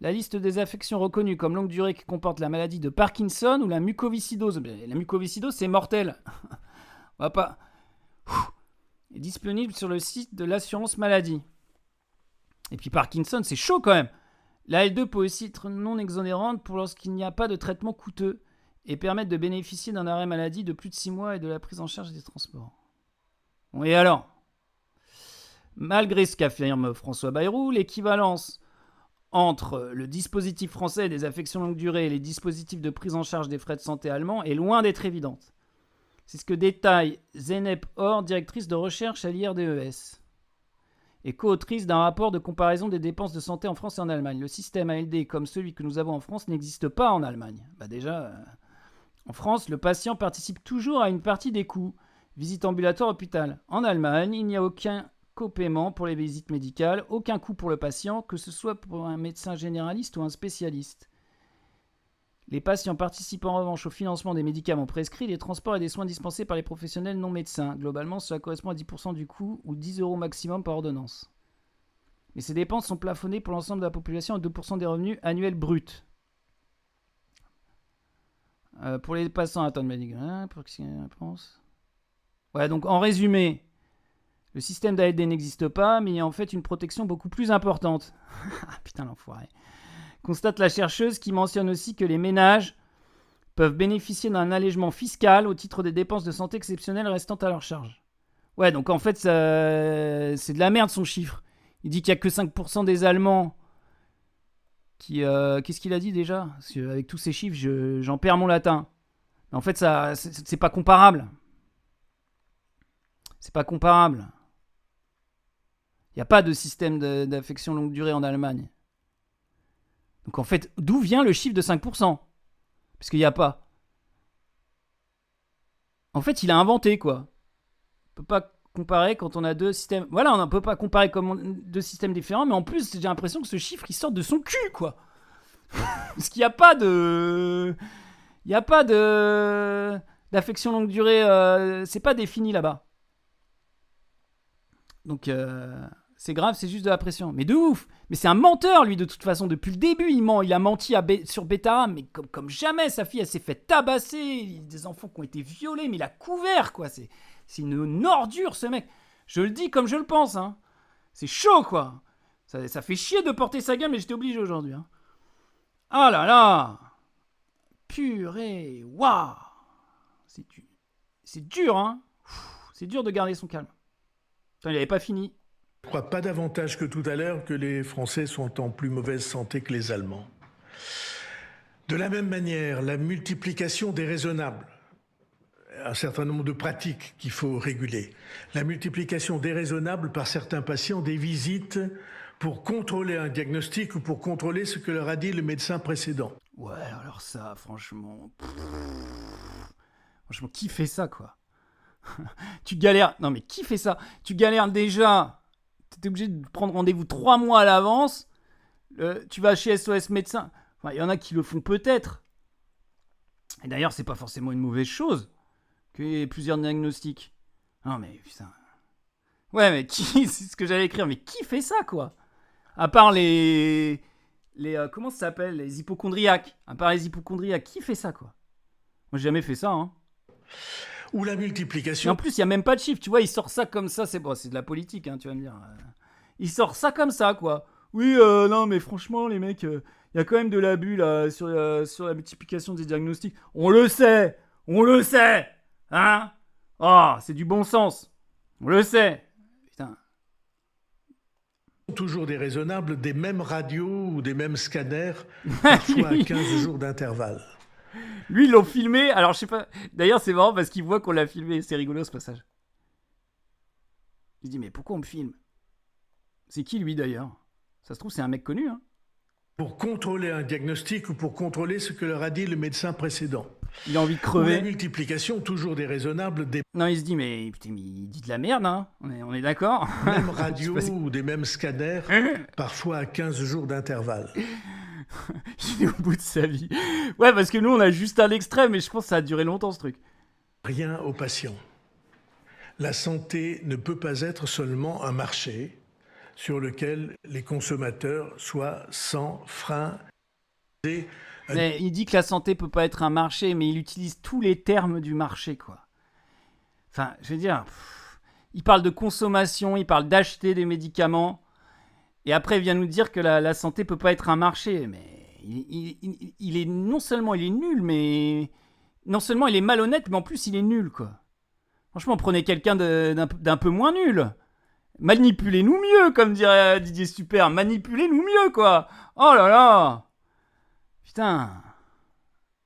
La liste des affections reconnues comme longue durée qui comporte la maladie de Parkinson ou la mucoviscidose. La mucoviscidose, c'est mortel. On va pas... est disponible sur le site de l'assurance maladie. Et puis Parkinson, c'est chaud quand même. La L2 peut aussi être non exonérante pour lorsqu'il n'y a pas de traitement coûteux et permettre de bénéficier d'un arrêt maladie de plus de 6 mois et de la prise en charge des transports. Bon, et alors ? Malgré ce qu'affirme François Bayrou, l'équivalence entre le dispositif français des affections longue durée et les dispositifs de prise en charge des frais de santé allemands est loin d'être évidente. C'est ce que détaille Zeynep Or, directrice de recherche à l'IRDES, et co-autrice d'un rapport de comparaison des dépenses de santé en France et en Allemagne. Le système ALD comme celui que nous avons en France n'existe pas en Allemagne. En France, le patient participe toujours à une partie des coûts. Visite ambulatoire, hôpital. En Allemagne, il n'y a aucun copaiement pour les visites médicales, aucun coût pour le patient, que ce soit pour un médecin généraliste ou un spécialiste. Les patients participent en revanche au financement des médicaments prescrits, des transports et des soins dispensés par les professionnels non médecins. Globalement, cela correspond à 10% du coût ou 10 € maximum par ordonnance. Mais ces dépenses sont plafonnées pour l'ensemble de la population à 2% des revenus annuels bruts. Pour les patients, ouais, donc en résumé, le système d'ALD n'existe pas, mais il y a en fait une protection beaucoup plus importante. Putain l'enfoiré. Constate la chercheuse qui mentionne aussi que les ménages peuvent bénéficier d'un allègement fiscal au titre des dépenses de santé exceptionnelles restant à leur charge. Ouais, donc en fait, c'est de la merde son chiffre. Il dit qu'il n'y a que 5% des Allemands qui... Qu'est-ce qu'il a dit déjà ? Parce qu'avec tous ces chiffres, j'en perds mon latin. Mais en fait, c'est pas comparable. C'est pas comparable. Il n'y a pas de système d'affection longue durée en Allemagne. Donc en fait, d'où vient le chiffre de 5% ? Puisqu'il n'y a pas. En fait, il a inventé, quoi. On ne peut pas comparer quand on a deux systèmes... Voilà, on ne peut pas comparer comme deux systèmes différents, mais en plus, j'ai l'impression que ce chiffre, il sort de son cul, quoi. Parce qu'il n'y a pas de... Il n'y a pas d'affection longue durée. C'est pas défini là-bas. Donc... C'est grave, c'est juste de la pression. Mais de ouf. Mais c'est un menteur, lui, de toute façon. Depuis le début, il ment. Il a menti sur Betaram, mais comme jamais. Sa fille, elle s'est fait tabasser. Il y a des enfants qui ont été violés, mais il a couvert, quoi. C'est une ordure, ce mec. Je le dis comme je le pense, hein. C'est chaud, quoi. Ça fait chier de porter sa gueule, mais j'étais obligé aujourd'hui, hein. Ah là là. Purée. Waouh. C'est dur, hein. C'est dur de garder son calme. Putain, il n'avait pas fini. Je ne crois pas davantage que tout à l'heure que les Français sont en plus mauvaise santé que les Allemands. De la même manière, la multiplication déraisonnable, un certain nombre de pratiques qu'il faut réguler, la multiplication déraisonnable par certains patients des visites pour contrôler un diagnostic ou pour contrôler ce que leur a dit le médecin précédent. Ouais, alors ça, franchement... Franchement, qui fait ça, quoi? Tu galères... Non, mais qui fait ça? Tu galères déjà... T'es obligé de prendre rendez-vous 3 mois à l'avance. Tu vas chez SOS Médecins. Enfin, il y en a qui le font peut-être. Et d'ailleurs, c'est pas forcément une mauvaise chose qu'il y ait plusieurs diagnostics. Non, mais putain. Ouais, mais qui... C'est ce que j'allais écrire. Mais qui fait ça, quoi? À part les comment ça s'appelle? Les hypochondriaques. À part les hypochondriaques, qui fait ça, quoi? Moi, j'ai jamais fait ça, hein. ou la Mais multiplication. en plus, il n'y a même pas de chiffre. Tu vois, il sort ça comme ça. C'est bon, c'est de la politique, hein, tu vas me dire. Il sort ça comme ça, quoi. Oui, non, mais franchement, les mecs, il y a quand même de l'abus là, sur la multiplication des diagnostics. On le sait. Hein? Oh, c'est du bon sens. On le sait. Putain. Toujours déraisonnables des mêmes radios ou des mêmes scanners, parfois à 15 jours d'intervalle. Lui, ils l'ont filmé. Alors, je sais pas. D'ailleurs, c'est marrant parce qu'il voit qu'on l'a filmé. C'est rigolo ce passage. Il se dit, mais pourquoi on me filme? C'est qui lui d'ailleurs? Ça se trouve, c'est un mec connu, hein. Pour contrôler un diagnostic ou pour contrôler ce que leur a dit le médecin précédent. Il a envie de Ou la crever. multiplication toujours déraisonnable des Non, il se dit, mais putain, mais il dit de la merde, hein. On est d'accord? mêmes Je radios sais pas ou des mêmes scanners, parfois à 15 jours d'intervalle. Il est au bout de sa vie. Ouais, parce que nous, on a juste un extrait, mais je pense que ça a duré longtemps, ce truc. Rien aux patients. La santé ne peut pas être seulement un marché sur lequel les consommateurs soient sans frein. Mais il dit que la santé peut pas être un marché, mais il utilise tous les termes du marché, quoi. Enfin, je veux dire, il parle de consommation, il parle d'acheter des médicaments, et après, il vient nous dire que la santé peut pas être un marché. Mais il est non seulement il est nul, mais non seulement il est malhonnête, mais en plus il est nul, quoi. Franchement, prenez quelqu'un d'un peu moins nul. Manipulez-nous mieux, comme dirait Didier Super. Manipulez-nous mieux, quoi. Oh là là. Putain.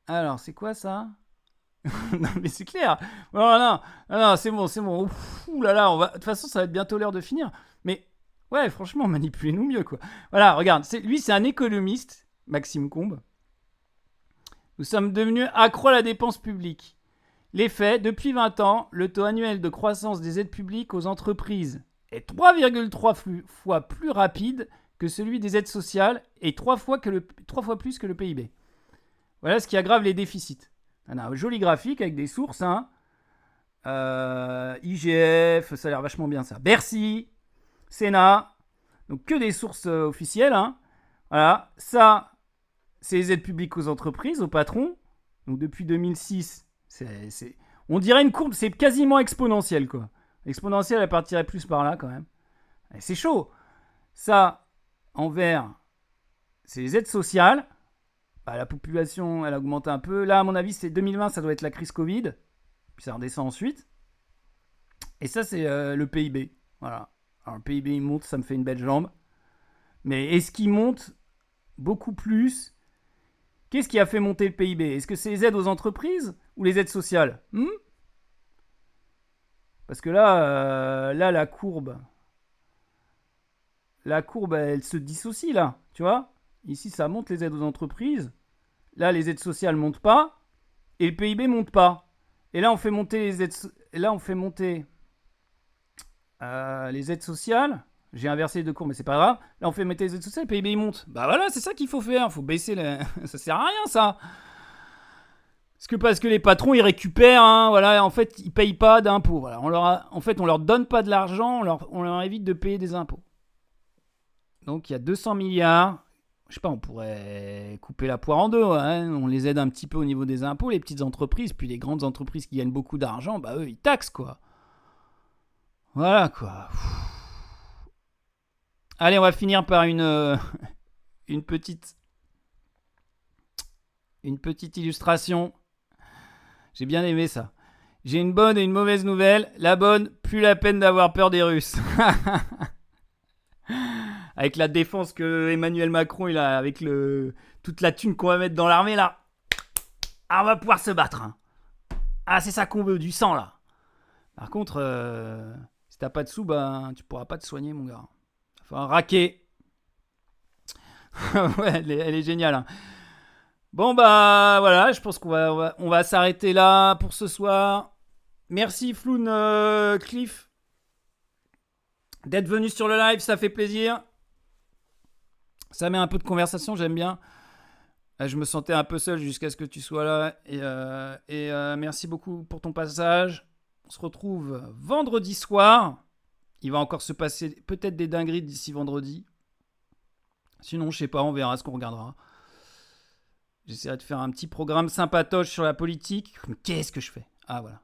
Alors, c'est quoi ça? Non, mais c'est clair. Voilà. Non, c'est bon. Ouh là là. De toute façon, ça va être bientôt l'heure de finir. Mais ouais, franchement, manipulez-nous mieux, quoi. Voilà, regarde. Lui, c'est un économiste, Maxime Combes. Nous sommes devenus accros à la dépense publique. Les faits, depuis 20 ans, le taux annuel de croissance des aides publiques aux entreprises est 3,3 fois plus rapide que celui des aides sociales et 3 fois plus que le PIB. Voilà ce qui aggrave les déficits. On a un joli graphique avec des sources. Hein. IGF, ça a l'air vachement bien ça. Bercy, Sénat, donc que des sources officielles. Hein. Voilà, ça, c'est les aides publiques aux entreprises, aux patrons. Donc depuis 2006, on dirait une courbe, c'est quasiment exponentiel, quoi. Exponentielle, elle partirait plus par là, quand même. Et c'est chaud. Ça, en vert, c'est les aides sociales. Bah, la population, elle a augmenté un peu. Là, à mon avis, c'est 2020, ça doit être la crise Covid. Puis ça redescend ensuite. Et ça, c'est le PIB. Voilà. Alors, le PIB, il monte, ça me fait une belle jambe. Mais est-ce qu'il monte beaucoup plus? Qu'est-ce qui a fait monter le PIB? Est-ce que c'est les aides aux entreprises ou les aides sociales? Parce que là, la courbe, elle se dissocie, là. Tu vois? Ici, ça monte les aides aux entreprises. Là, les aides sociales ne montent pas. Et le PIB ne monte pas. Et là, on fait monter les aides, les aides sociales. J'ai inversé les deux courbes, mais c'est pas grave. Là, on fait monter les aides sociales, le PIB, il monte. Bah voilà, c'est ça qu'il faut faire. Il faut baisser les... Ça sert à rien, ça. Parce que les patrons, ils récupèrent, hein, voilà, en fait, ils payent pas d'impôts. Voilà. On leur donne pas de l'argent, on leur évite de payer des impôts. Donc, il y a 200 milliards. Je sais pas, on pourrait couper la poire en deux. Hein. On les aide un petit peu au niveau des impôts, les petites entreprises, puis les grandes entreprises qui gagnent beaucoup d'argent, bah eux, ils taxent, quoi. Voilà, quoi. Allez, on va finir par une petite illustration. J'ai bien aimé ça. J'ai une bonne et une mauvaise nouvelle. La bonne, plus la peine d'avoir peur des Russes. Avec la défense que Emmanuel Macron, il a, avec toute la thune qu'on va mettre dans l'armée, là. Ah, on va pouvoir se battre. Hein. Ah, c'est ça qu'on veut, du sang, là. Par contre, si t'as pas de sous, ben, tu pourras pas te soigner, mon gars. Enfin, raquer. Ouais, elle est géniale. Hein. Bon, bah, voilà, je pense qu'on va s'arrêter là pour ce soir. Merci, Floun Cliff, d'être venu sur le live, ça fait plaisir. Ça met un peu de conversation, j'aime bien. Je me sentais un peu seul jusqu'à ce que tu sois là. Et merci beaucoup pour ton passage. On se retrouve vendredi soir. Il va encore se passer peut-être des dingueries d'ici vendredi. Sinon, je sais pas, on verra ce qu'on regardera. J'essaierai de faire un petit programme sympatoche sur la politique. Mais qu'est-ce que je fais? Ah, voilà.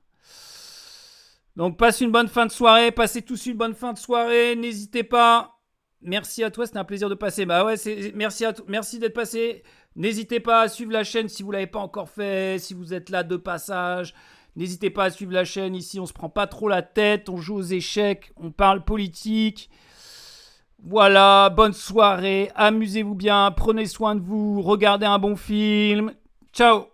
Donc passez une bonne fin de soirée, passez tous une bonne fin de soirée, n'hésitez pas. Merci à toi, c'était un plaisir de passer. Bah ouais, merci d'être passé. N'hésitez pas à suivre la chaîne si vous ne l'avez pas encore fait, si vous êtes là de passage. N'hésitez pas à suivre la chaîne, ici on se prend pas trop la tête, on joue aux échecs, on parle politique. Voilà, bonne soirée, amusez-vous bien, prenez soin de vous, regardez un bon film. Ciao.